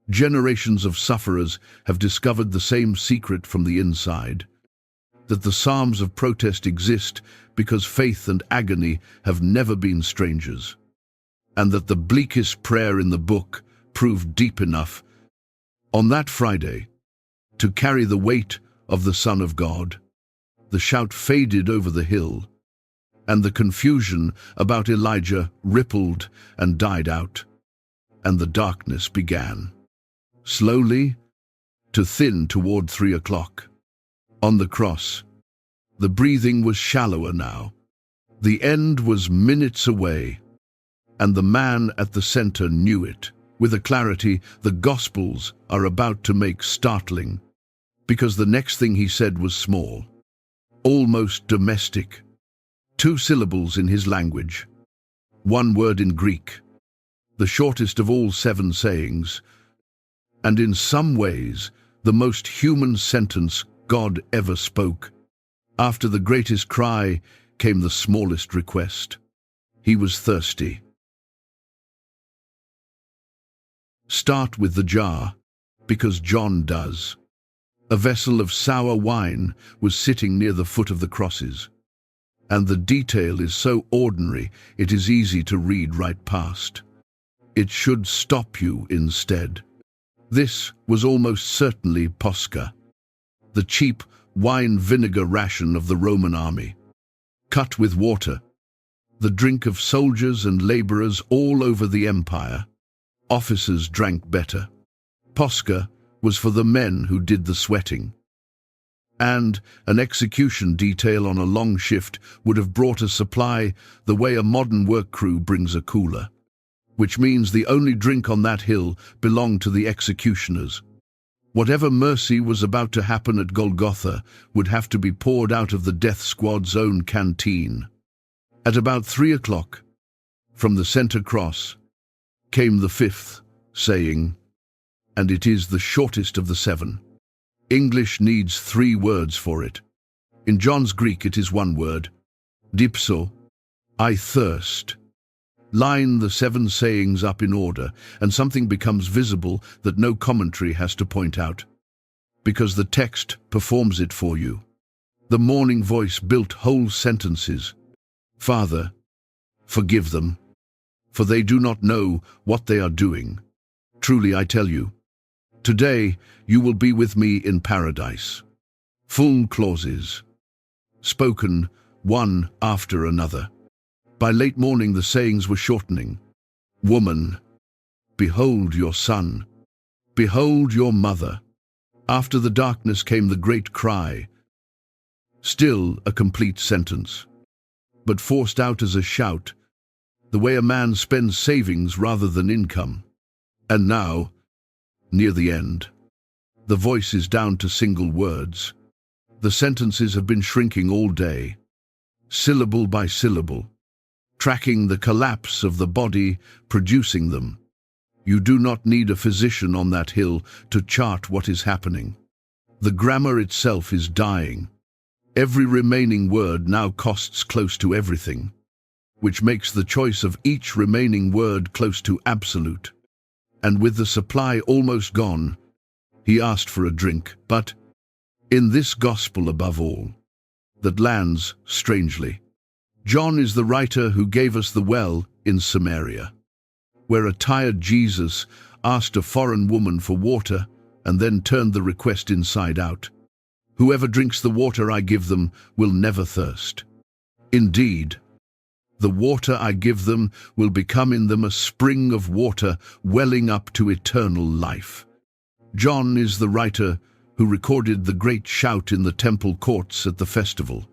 Generations of sufferers have discovered the same secret from the inside, that the psalms of protest exist because faith and agony have never been strangers, and that the bleakest prayer in the book proved deep enough on that Friday to carry the weight of the Son of God. The shout faded over the hill, and the confusion about Elijah rippled and died out, and the darkness began, slowly, to thin toward 3 o'clock. On the cross, the breathing was shallower now. The end was minutes away, and the man at the center knew it. With a clarity the Gospels are about to make startling, because the next thing he said was small, almost domestic. 2 syllables in his language, 1 word in Greek, the shortest of all 7 sayings, and in some ways the most human sentence God ever spoke. After the greatest cry came the smallest request. He was thirsty. Start with the jar, because John does. A vessel of sour wine was sitting near the foot of the crosses, and the detail is so ordinary it is easy to read right past. It should stop you instead. This was almost certainly posca, the cheap wine vinegar ration of the Roman army, cut with water, the drink of soldiers and laborers all over the empire. Officers drank better. Posca was for the men who did the sweating. And an execution detail on a long shift would have brought a supply the way a modern work crew brings a cooler, which means the only drink on that hill belonged to the executioners. Whatever mercy was about to happen at Golgotha would have to be poured out of the death squad's own canteen. At about 3 o'clock, from the center cross, came the 5th saying, and it is the shortest of the 7. English needs 3 words for it. In John's Greek it is 1 word, dipso, I thirst. Line the 7 sayings up in order, and something becomes visible that no commentary has to point out, because the text performs it for you. The morning voice built whole sentences. Father, forgive them, for they do not know what they are doing. Truly I tell you, today you will be with me in paradise. Full clauses, spoken one after another. By late morning the sayings were shortening. Woman, behold your son. Behold your mother. After the darkness came the great cry. Still a complete sentence, but forced out as a shout, the way a man spends savings rather than income. And now, near the end, the voice is down to single words. The sentences have been shrinking all day, syllable by syllable, tracking the collapse of the body producing them. You do not need a physician on that hill to chart what is happening. The grammar itself is dying. Every remaining word now costs close to everything, which makes the choice of each remaining word close to absolute. And with the supply almost gone, he asked for a drink. But in this gospel above all, that lands strangely, John is the writer who gave us the well in Samaria, where a tired Jesus asked a foreign woman for water and then turned the request inside out. Whoever drinks the water I give them will never thirst. Indeed, the water I give them will become in them a spring of water welling up to eternal life. John is the writer who recorded the great shout in the temple courts at the festival.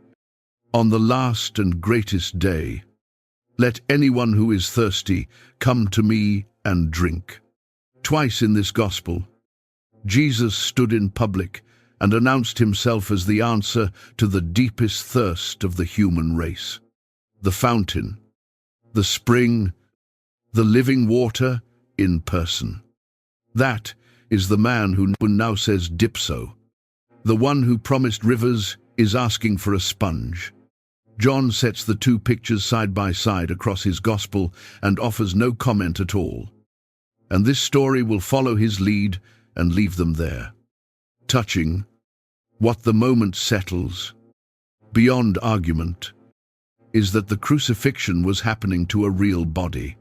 On the last and greatest day, let anyone who is thirsty come to me and drink. Twice in this gospel, Jesus stood in public and announced himself as the answer to the deepest thirst of the human race. The fountain, the spring, the living water in person. That is the man who now says dipso. The one who promised rivers is asking for a sponge. John sets the two pictures side by side across his gospel and offers no comment at all. And this story will follow his lead and leave them there. Touching what the moment settles, beyond argument, is that the crucifixion was happening to a real body.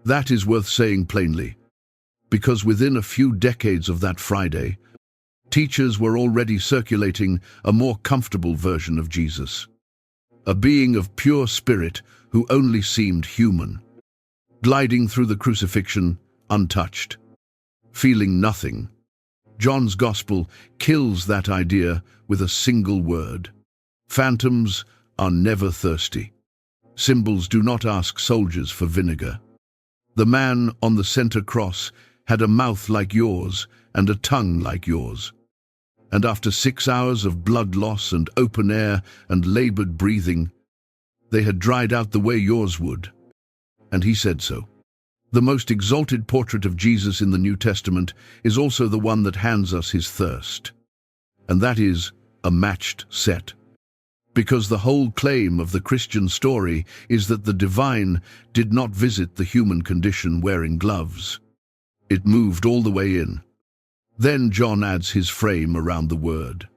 That is worth saying plainly, because within a few decades of that Friday, teachers were already circulating a more comfortable version of Jesus. A being of pure spirit who only seemed human, gliding through the crucifixion untouched, feeling nothing. John's Gospel kills that idea with a single word. Phantoms are never thirsty. Symbols do not ask soldiers for vinegar. The man on the center cross had a mouth like yours and a tongue like yours. And after 6 hours of blood loss and open air and labored breathing, they had dried out the way yours would. And he said so. The most exalted portrait of Jesus in the New Testament is also the one that hands us his thirst. And that is a matched set. Because the whole claim of the Christian story is that the divine did not visit the human condition wearing gloves. It moved all the way in. Then John adds his frame around the word.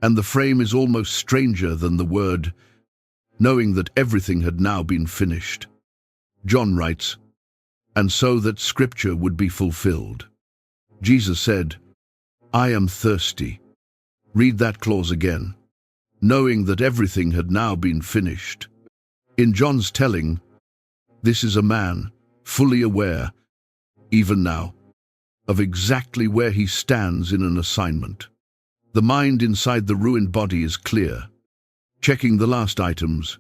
And the frame is almost stranger than the word, knowing that everything had now been finished. John writes, and so that Scripture would be fulfilled. Jesus said, I am thirsty. Read that clause again. Knowing that everything had now been finished. In John's telling, this is a man fully aware, even now, of exactly where he stands in an assignment. The mind inside the ruined body is clear, checking the last items,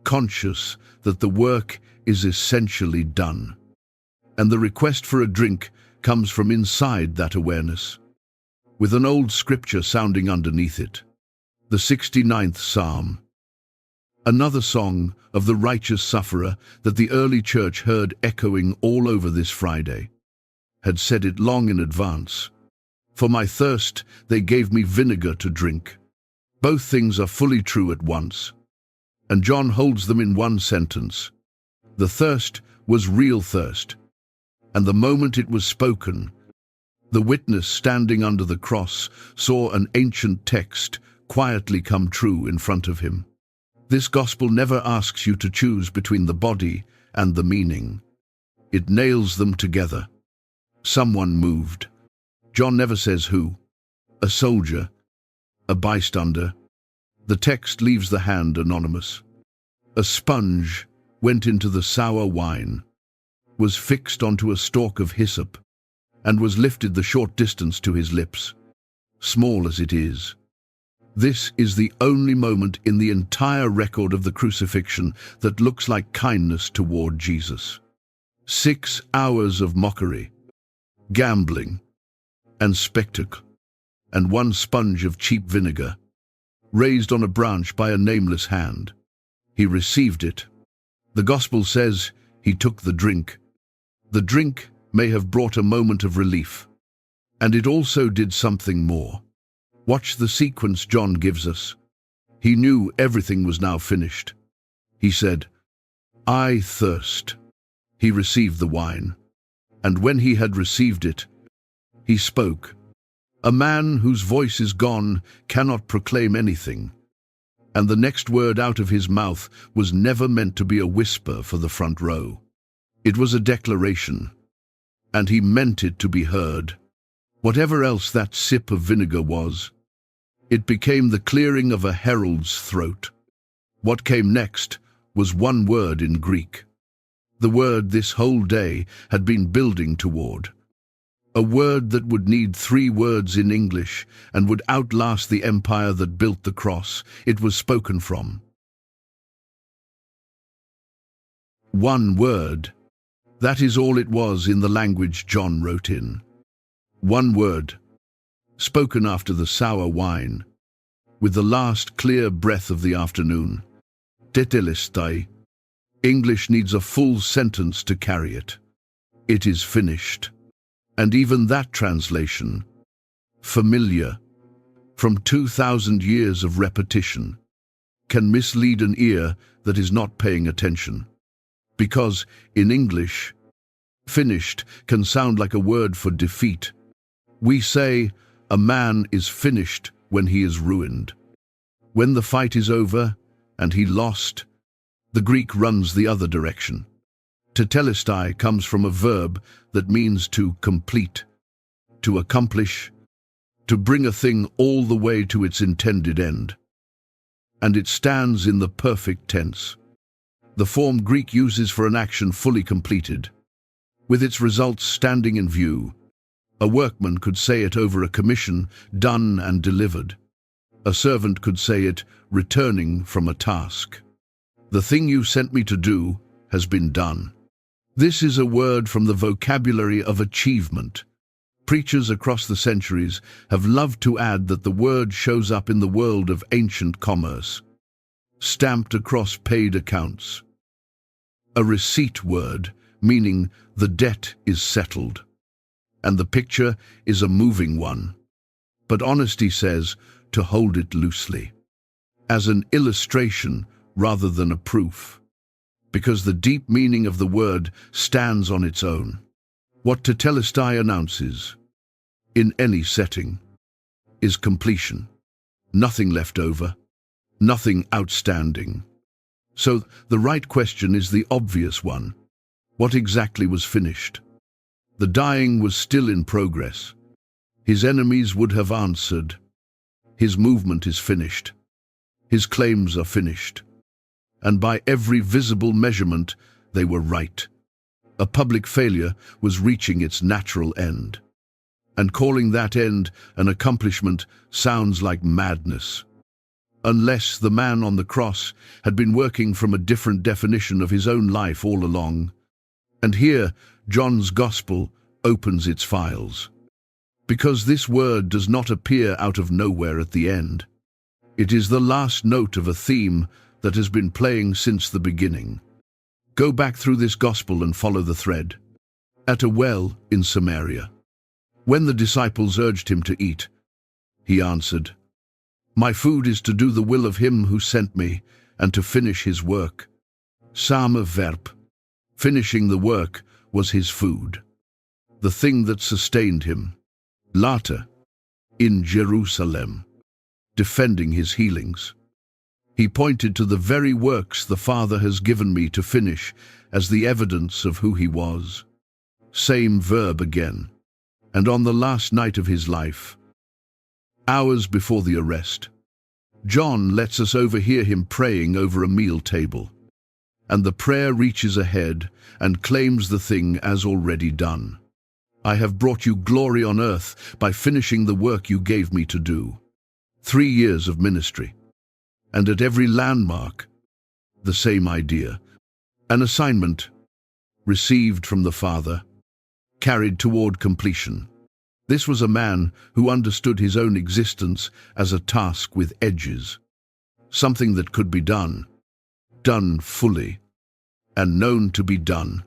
conscious that the work is essentially done. And the request for a drink comes from inside that awareness, with an old scripture sounding underneath it. The 69th Psalm, another song of the righteous sufferer that the early church heard echoing all over this Friday, had said it long in advance. For my thirst they gave me vinegar to drink. Both things are fully true at once, and John holds them in one sentence. The thirst was real thirst, and the moment it was spoken, the witness standing under the cross saw an ancient text quietly come true in front of him. This gospel never asks you to choose between the body and the meaning. It nails them together. Someone moved. John never says who. A soldier, a bystander. The text leaves the hand anonymous. A sponge went into the sour wine, was fixed onto a stalk of hyssop, and was lifted the short distance to his lips, small as it is. This is the only moment in the entire record of the crucifixion that looks like kindness toward Jesus. 6 hours of mockery, gambling, and spectacle, and one sponge of cheap vinegar, raised on a branch by a nameless hand. He received it. The Gospel says he took the drink. The drink may have brought a moment of relief, and it also did something more. Watch the sequence John gives us. He knew everything was now finished. He said, I thirst. He received the wine, and when he had received it, he spoke. A man whose voice is gone cannot proclaim anything, and the next word out of his mouth was never meant to be a whisper for the front row. It was a declaration, and he meant it to be heard. Whatever else that sip of vinegar was, it became the clearing of a herald's throat. What came next was one word in Greek, the word this whole day had been building toward. A word that would need 3 words in English and would outlast the empire that built the cross. It was spoken from 1 word. That is all it was in the language John wrote in. 1 word, spoken after the sour wine, with the last clear breath of the afternoon. Tetelestai. English needs a full sentence to carry it. It is finished. And even that translation, familiar, from 2,000 years of repetition, can mislead an ear that is not paying attention. Because, in English, finished can sound like a word for defeat. We say, a man is finished when he is ruined. When the fight is over, and he lost, the Greek runs the other direction. Tetelestai comes from a verb that means to complete, to accomplish, to bring a thing all the way to its intended end. And it stands in the perfect tense, the form Greek uses for an action fully completed, with its results standing in view. A workman could say it over a commission, done and delivered. A servant could say it, returning from a task. The thing you sent me to do has been done. This is a word from the vocabulary of achievement. Preachers across the centuries have loved to add that the word shows up in the world of ancient commerce, stamped across paid accounts. A receipt word, meaning the debt is settled, and the picture is a moving one. But honesty says to hold it loosely, as an illustration rather than a proof, because the deep meaning of the word stands on its own. What Tetelestai announces, in any setting, is completion. Nothing left over, nothing outstanding. So the right question is the obvious one. What exactly was finished? The dying was still in progress. His enemies would have answered, his movement is finished. His claims are finished. And by every visible measurement, they were right. A public failure was reaching its natural end. And calling that end an accomplishment sounds like madness. Unless the man on the cross had been working from a different definition of his own life all along. And here, John's Gospel opens its files. Because this word does not appear out of nowhere at the end. It is the last note of a theme that has been playing since the beginning. Go back through this gospel and follow the thread. At a well in Samaria, when the disciples urged him to eat, he answered, "My food is to do the will of him who sent me and to finish his work." Same verb. Finishing the work was his food, the thing that sustained him. Later, in Jerusalem, defending his healings, he pointed to the very works the Father has given me to finish as the evidence of who he was. Same verb again. And on the last night of his life, hours before the arrest, John lets us overhear him praying over a meal table. And the prayer reaches ahead and claims the thing as already done. I have brought you glory on earth by finishing the work you gave me to do. 3 years of ministry. And at every landmark, the same idea. An assignment, received from the Father, carried toward completion. This was a man who understood his own existence as a task with edges. Something that could be done fully, and known to be done.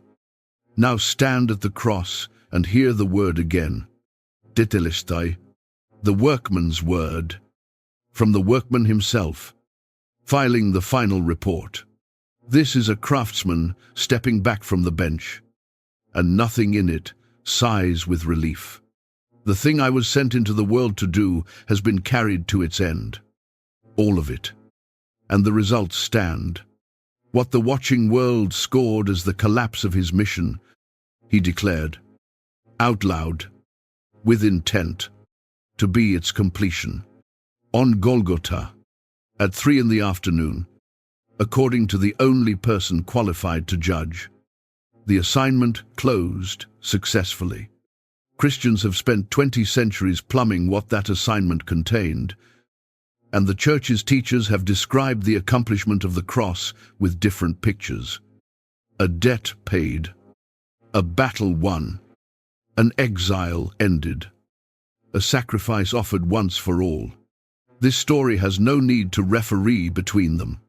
Now stand at the cross and hear the word again. Tetelestai, the workman's word, from the workman himself, filing the final report. This is a craftsman stepping back from the bench, and nothing in it sighs with relief. The thing I was sent into the world to do has been carried to its end. All of it. And the results stand. What the watching world scored as the collapse of his mission, he declared, out loud, with intent, to be its completion. On Golgotha, at 3 p.m, according to the only person qualified to judge, the assignment closed successfully. Christians have spent 20 centuries plumbing what that assignment contained, and the church's teachers have described the accomplishment of the cross with different pictures. A debt paid, a battle won, an exile ended, a sacrifice offered once for all. This story has no need to referee between them,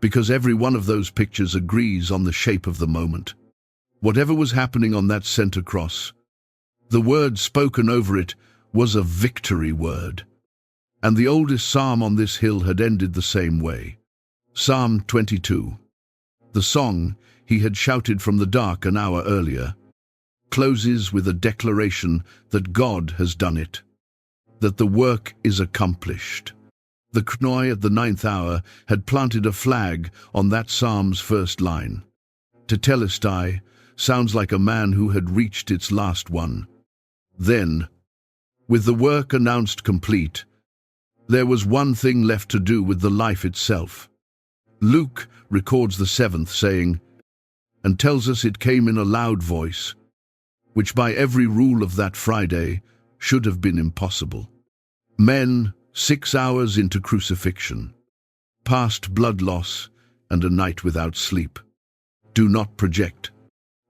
because every one of those pictures agrees on the shape of the moment. Whatever was happening on that center cross, the word spoken over it was a victory word. And the oldest psalm on this hill had ended the same way. Psalm 22. The song he had shouted from the dark an hour earlier closes with a declaration that God has done it, that the work is accomplished. The Knoi at the 9th hour had planted a flag on that psalm's first line. Tetelestai sounds like a man who had reached its last one. Then, with the work announced complete, there was one thing left to do with the life itself. Luke records the 7th saying, and tells us it came in a loud voice, which by every rule of that Friday should have been impossible. Men, 6 hours into crucifixion, past blood loss and a night without sleep, do not project.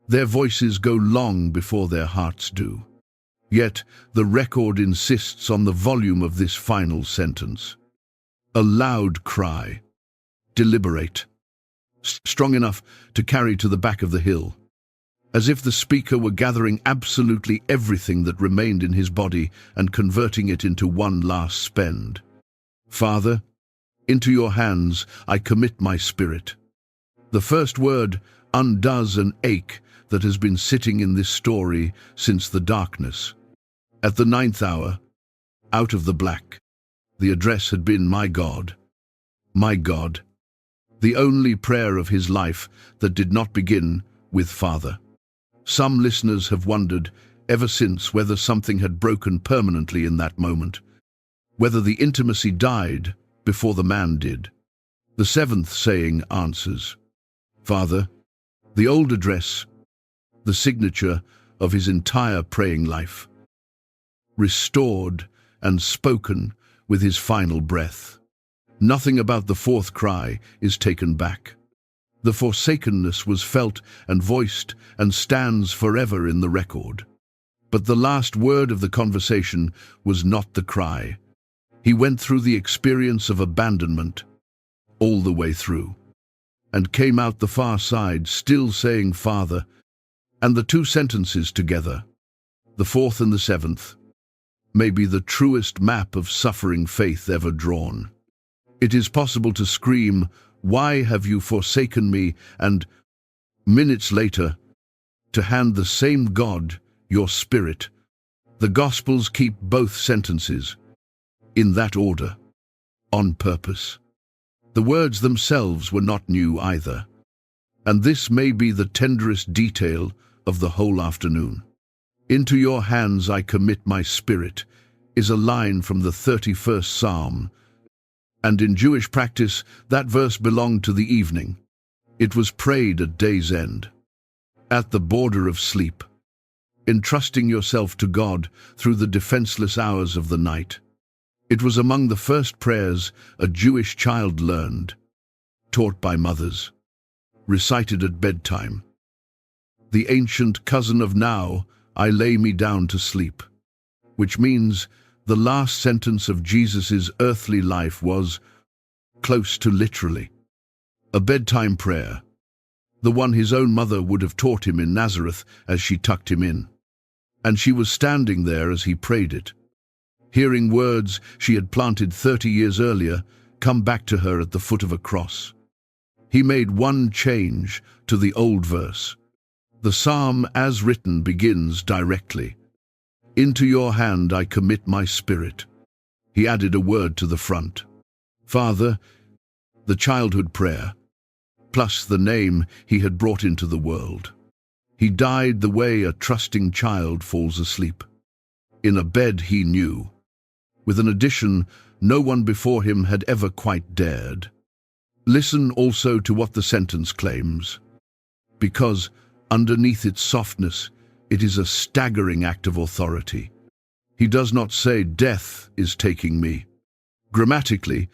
Their voices go long before their hearts do. Yet the record insists on the volume of this final sentence. A loud cry, deliberate, strong enough to carry to the back of the hill, as if the speaker were gathering absolutely everything that remained in his body and converting it into one last spend. Father, into your hands I commit my spirit. The first word undoes an ache that has been sitting in this story since the darkness. At the 9th hour, out of the black, the address had been, my God, the only prayer of his life that did not begin with Father. Some listeners have wondered ever since whether something had broken permanently in that moment, whether the intimacy died before the man did. The 7th saying answers, Father, the old address, the signature of his entire praying life, restored and spoken with his final breath. Nothing about the 4th cry is taken back. The forsakenness was felt and voiced and stands forever in the record. But the last word of the conversation was not the cry. He went through the experience of abandonment, all the way through, and came out the far side still saying Father, and the two sentences together, the 4th and the 7th, may be the truest map of suffering faith ever drawn. It is possible to scream, why have you forsaken me, and minutes later, to hand the same God your spirit. The Gospels keep both sentences in that order, on purpose. The words themselves were not new either, and this may be the tenderest detail of the whole afternoon. Into your hands I commit my spirit is a line from the 31st Psalm, and in Jewish practice that verse belonged to the evening. It was prayed at day's end, at the border of sleep, entrusting yourself to God through the defenseless hours of the night. It was among the first prayers a Jewish child learned, taught by mothers, recited at bedtime. The ancient cousin of now, I lay me down to sleep, which means the last sentence of Jesus' earthly life was, close to literally, a bedtime prayer, the one his own mother would have taught him in Nazareth as she tucked him in. And she was standing there as he prayed it, hearing words she had planted 30 years earlier come back to her at the foot of a cross. He made one change to the old verse. The psalm as written begins directly, into your hand I commit my spirit. He added a word to the front. Father, the childhood prayer, plus the name he had brought into the world. He died the way a trusting child falls asleep, in a bed he knew, with an addition no one before him had ever quite dared. Listen also to what the sentence claims, because underneath its softness It is a staggering act of authority. He does not say, "Death is taking me." Grammatically,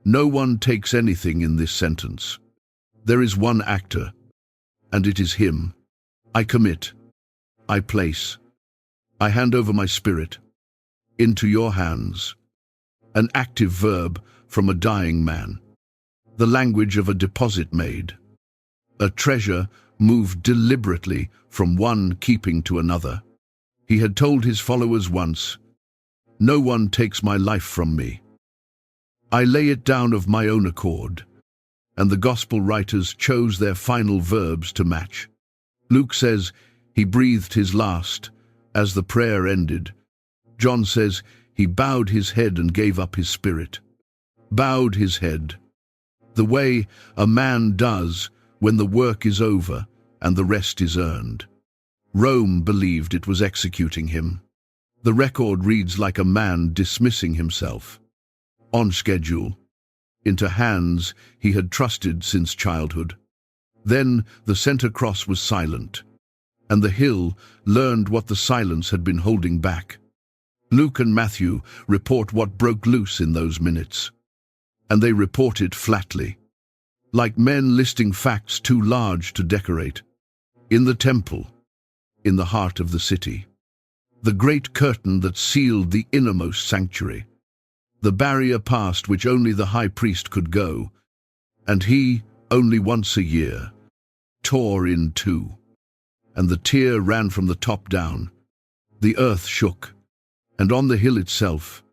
no one takes anything in this sentence. There is one actor, and it is him. I commit, I place, I hand over my spirit into your hands. An active verb from a dying man. The language of a deposit made. A treasure moved deliberately from one keeping to another. He had told his followers once, "No one takes my life from me. I lay it down of my own accord." And the gospel writers chose their final verbs to match. Luke says he breathed his last as the prayer ended. John says he bowed his head and gave up his spirit. Bowed his head. The way a man does when the work is over and the rest is earned. Rome believed it was executing him. The record reads like a man dismissing himself. On schedule. Into hands he had trusted since childhood. Then the center cross was silent, and the hill learned what the silence had been holding back. Luke and Matthew report what broke loose in those minutes, and they report it flatly, like men listing facts too large to decorate. In the temple, in the heart of the city, the great curtain that sealed the innermost sanctuary, the barrier past which only the high priest could go, and he, only once a year, tore in two, and the tear ran from the top down. The earth shook, and on the hill itself,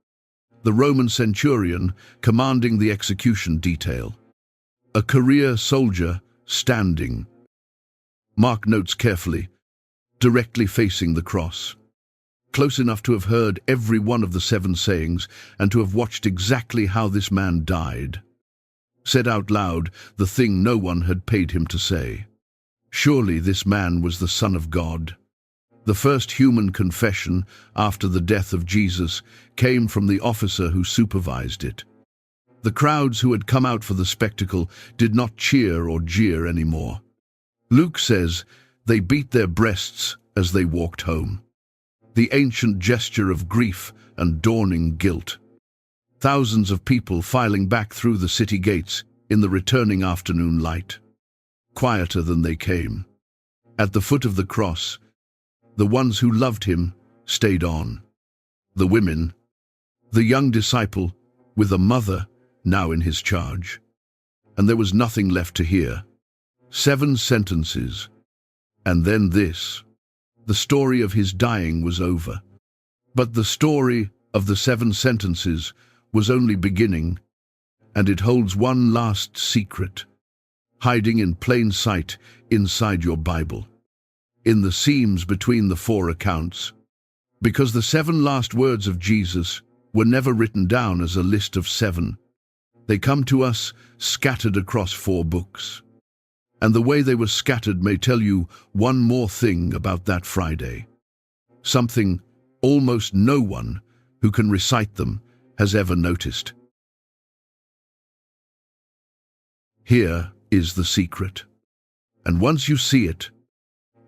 the Roman centurion commanding the execution detail, a career soldier standing. Mark notes carefully, directly facing the cross, close enough to have heard every one of the 7 sayings and to have watched exactly how this man died. Said out loud the thing no one had paid him to say. Surely this man was the Son of God. The first human confession after the death of Jesus came from the officer who supervised it. The crowds who had come out for the spectacle did not cheer or jeer anymore. Luke says they beat their breasts as they walked home. The ancient gesture of grief and dawning guilt. Thousands of people filing back through the city gates in the returning afternoon light. Quieter than they came. At the foot of the cross, the ones who loved him stayed on. The women, the young disciple with a mother now in his charge. And there was nothing left to hear. 7 sentences, and then this. The story of his dying was over. But the story of the 7 sentences was only beginning, and it holds one last secret, hiding in plain sight inside your Bible, in the seams between the 4 accounts. Because the 7 last words of Jesus were never written down as a list of 7. They come to us scattered across 4 books. And the way they were scattered may tell you one more thing about that Friday. Something almost no one who can recite them has ever noticed. Here is the secret. And once you see it,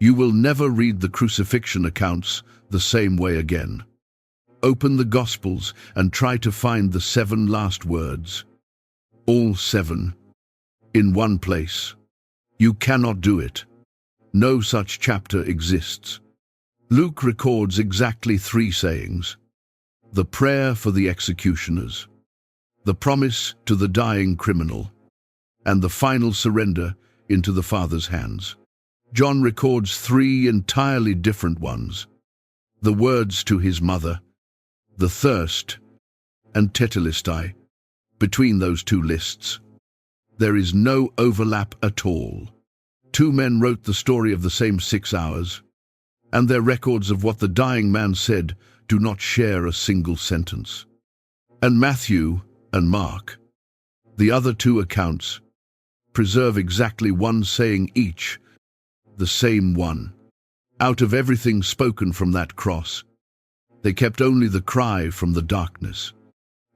you will never read the crucifixion accounts the same way again. Open the Gospels and try to find the 7 last words. All 7 in one place. You cannot do it. No such chapter exists. Luke records exactly 3 sayings. The prayer for the executioners, the promise to the dying criminal, and the final surrender into the Father's hands. John records 3 entirely different ones. The words to his mother, the thirst, and tetelestai. Between those 2 lists, there is no overlap at all. 2 men wrote the story of the same 6 hours, and their records of what the dying man said do not share a single sentence. And Matthew and Mark, the other 2 accounts, preserve exactly 1 saying each, the same one. Out of everything spoken from that cross, they kept only the cry from the darkness.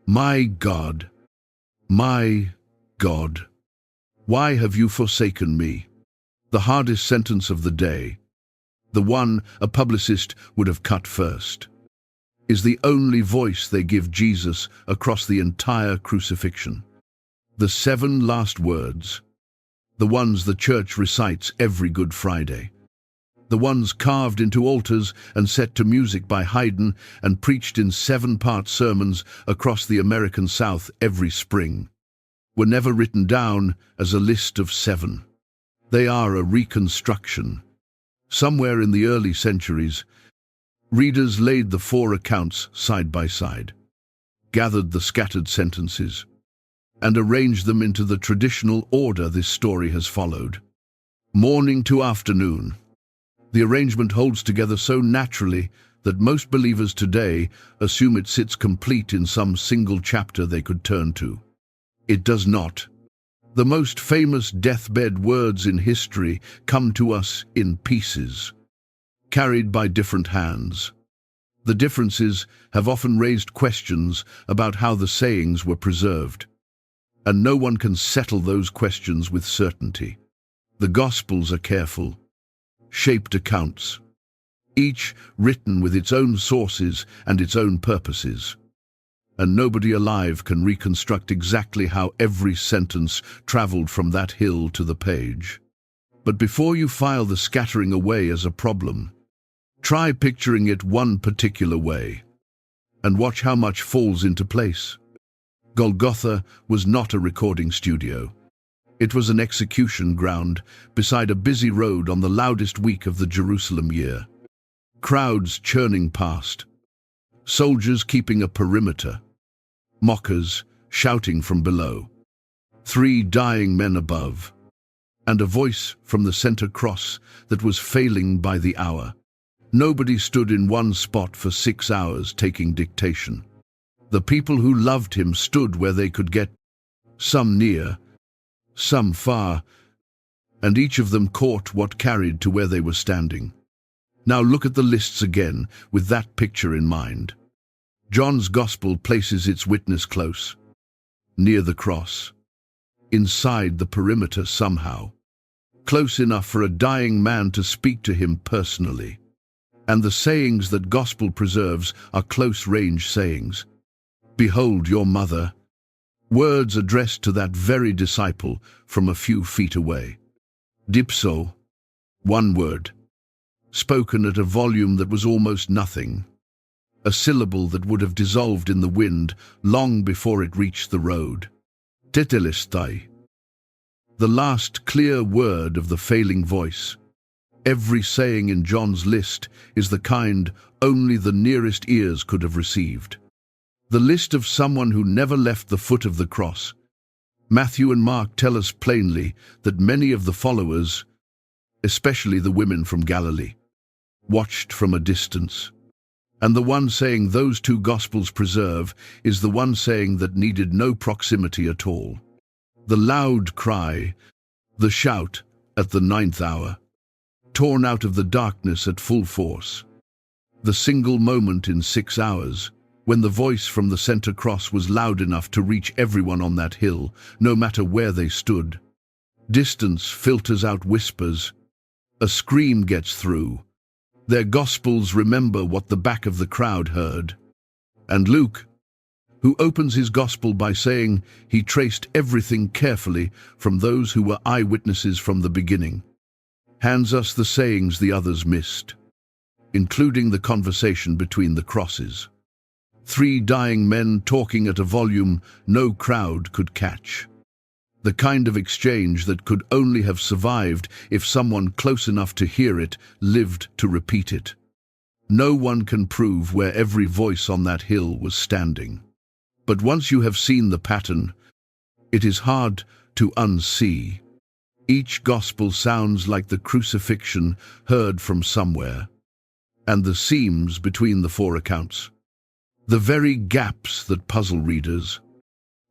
My God, why have you forsaken me? The hardest sentence of the day, the one a publicist would have cut first, is the only voice they give Jesus across the entire crucifixion. The 7 last words, the ones the church recites every Good Friday, the ones carved into altars and set to music by Haydn and preached in 7-part sermons across the American South every spring, were never written down as a list of 7. They are a reconstruction. Somewhere in the early centuries, readers laid the 4 accounts side by side, gathered the scattered sentences, and arranged them into the traditional order this story has followed. Morning to afternoon. The arrangement holds together so naturally that most believers today assume it sits complete in some single chapter they could turn to. It does not. The most famous deathbed words in history come to us in pieces, carried by different hands. The differences have often raised questions about how the sayings were preserved, and no one can settle those questions with certainty. The Gospels are careful, shaped accounts, each written with its own sources and its own purposes, and nobody alive can reconstruct exactly how every sentence traveled from that hill to the page. But before you file the scattering away as a problem, try picturing it one particular way, and watch how much falls into place. Golgotha was not a recording studio. It was an execution ground beside a busy road on the loudest week of the Jerusalem year. Crowds churning past, soldiers keeping a perimeter, mockers shouting from below, 3 dying men above, and a voice from the center cross that was failing by the hour. Nobody stood in one spot for 6 hours taking dictation. The people who loved him stood where they could get, some near, some far, and each of them caught what carried to where they were standing. Now look at the lists again with that picture in mind. John's Gospel places its witness close, near the cross, inside the perimeter somehow, close enough for a dying man to speak to him personally. And the sayings that Gospel preserves are close-range sayings. Behold your mother, words addressed to that very disciple from a few feet away. Dipso, 1 word, spoken at a volume that was almost nothing, a syllable that would have dissolved in the wind long before it reached the road. Tetelestai, the last clear word of the failing voice. Every saying in John's list is the kind only the nearest ears could have received. The list of someone who never left the foot of the cross. Matthew and Mark tell us plainly that many of the followers, especially the women from Galilee, watched from a distance. And the one saying those 2 Gospels preserve is the one saying that needed no proximity at all. The loud cry, the shout at the 9th hour, torn out of the darkness at full force. The single moment in 6 hours, when the voice from the center cross was loud enough to reach everyone on that hill, no matter where they stood. Distance filters out whispers. A scream gets through. Their Gospels remember what the back of the crowd heard. And Luke, who opens his Gospel by saying he traced everything carefully from those who were eyewitnesses from the beginning, hands us the sayings the others missed, including the conversation between the crosses. 3 dying men talking at a volume no crowd could catch. The kind of exchange that could only have survived if someone close enough to hear it lived to repeat it. No one can prove where every voice on that hill was standing. But once you have seen the pattern, it is hard to unsee. Each Gospel sounds like the crucifixion heard from somewhere, and the seams between the 4 accounts, the very gaps that puzzle readers,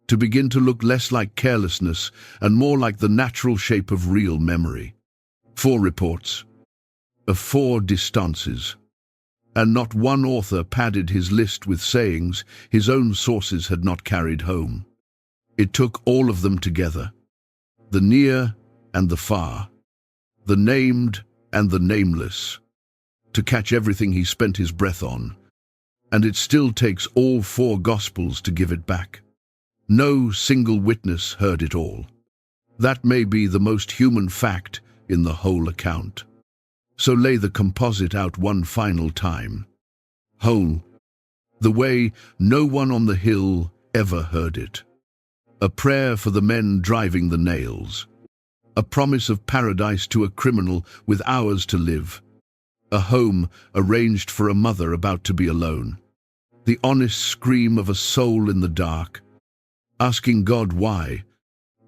to begin to look less like carelessness and more like the natural shape of real memory. 4 reports of 4 distances, and not one author padded his list with sayings his own sources had not carried home. It took all of them together, the near and the far, the named and the nameless, to catch everything he spent his breath on, and it still takes all 4 Gospels to give it back. No single witness heard it all. That may be the most human fact in the whole account. So lay the composite out one final time. Whole, the way no one on the hill ever heard it. A prayer for the men driving the nails. A promise of paradise to a criminal with hours to live. A home arranged for a mother about to be alone. The honest scream of a soul in the dark, asking God why.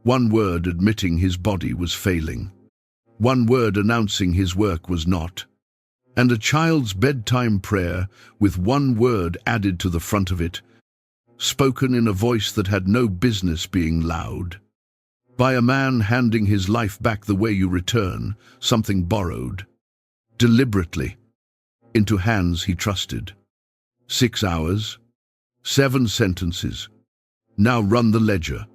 One word admitting his body was failing. One word announcing his work was not. And a child's bedtime prayer with one word added to the front of it, spoken in a voice that had no business being loud. By a man handing his life back the way you return something borrowed, deliberately, into hands he trusted. 6 hours, 7 sentences. Now run the ledger,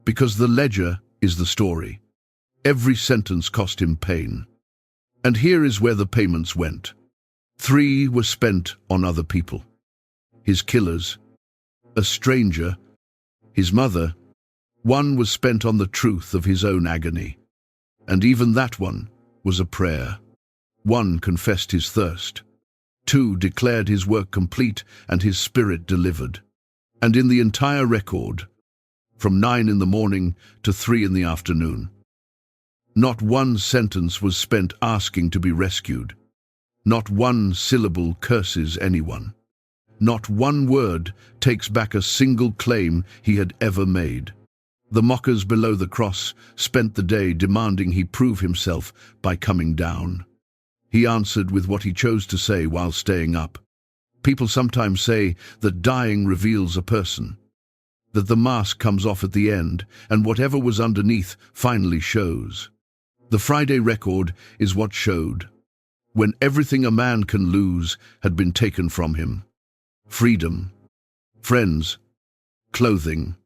because the ledger is the story. Every sentence cost him pain. And here is where the payments went. 3 were spent on other people. His killers, a stranger, his mother. 1 was spent on the truth of his own agony. And even that one was a prayer. 1 confessed his thirst. 2 declared his work complete and his spirit delivered. And in the entire record, from 9 in the morning to 3 in the afternoon, not 1 sentence was spent asking to be rescued. Not 1 syllable curses anyone. Not 1 word takes back a single claim he had ever made. The mockers below the cross spent the day demanding he prove himself by coming down. He answered with what he chose to say while staying up. People sometimes say that dying reveals a person, that the mask comes off at the end and whatever was underneath finally shows. The Friday record is what showed, when everything a man can lose had been taken from him. Freedom, friends, clothing,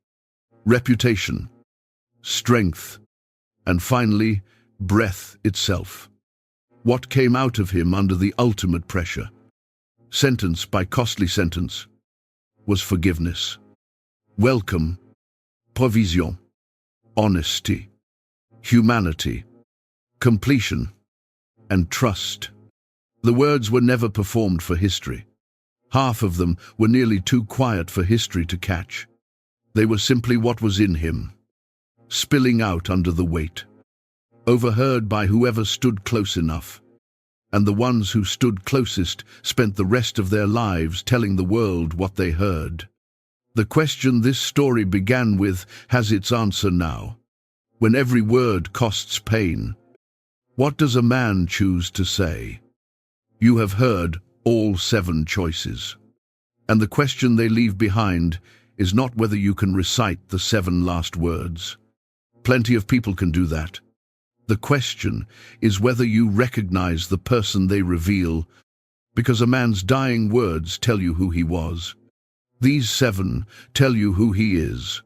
reputation, strength, and finally, breath itself. What came out of him under the ultimate pressure, sentence by costly sentence, was forgiveness. Welcome, provision, honesty, humanity, completion, and trust. The words were never performed for history. Half of them were nearly too quiet for history to catch. They were simply what was in him, spilling out under the weight, overheard by whoever stood close enough. And the ones who stood closest spent the rest of their lives telling the world what they heard. The question this story began with has its answer now. When every word costs pain, what does a man choose to say? You have heard all 7 choices. And the question they leave behind is not whether you can recite the 7 last words. Plenty of people can do that. The question is whether you recognize the person they reveal, because a man's dying words tell you who he was. These 7 tell you who he is.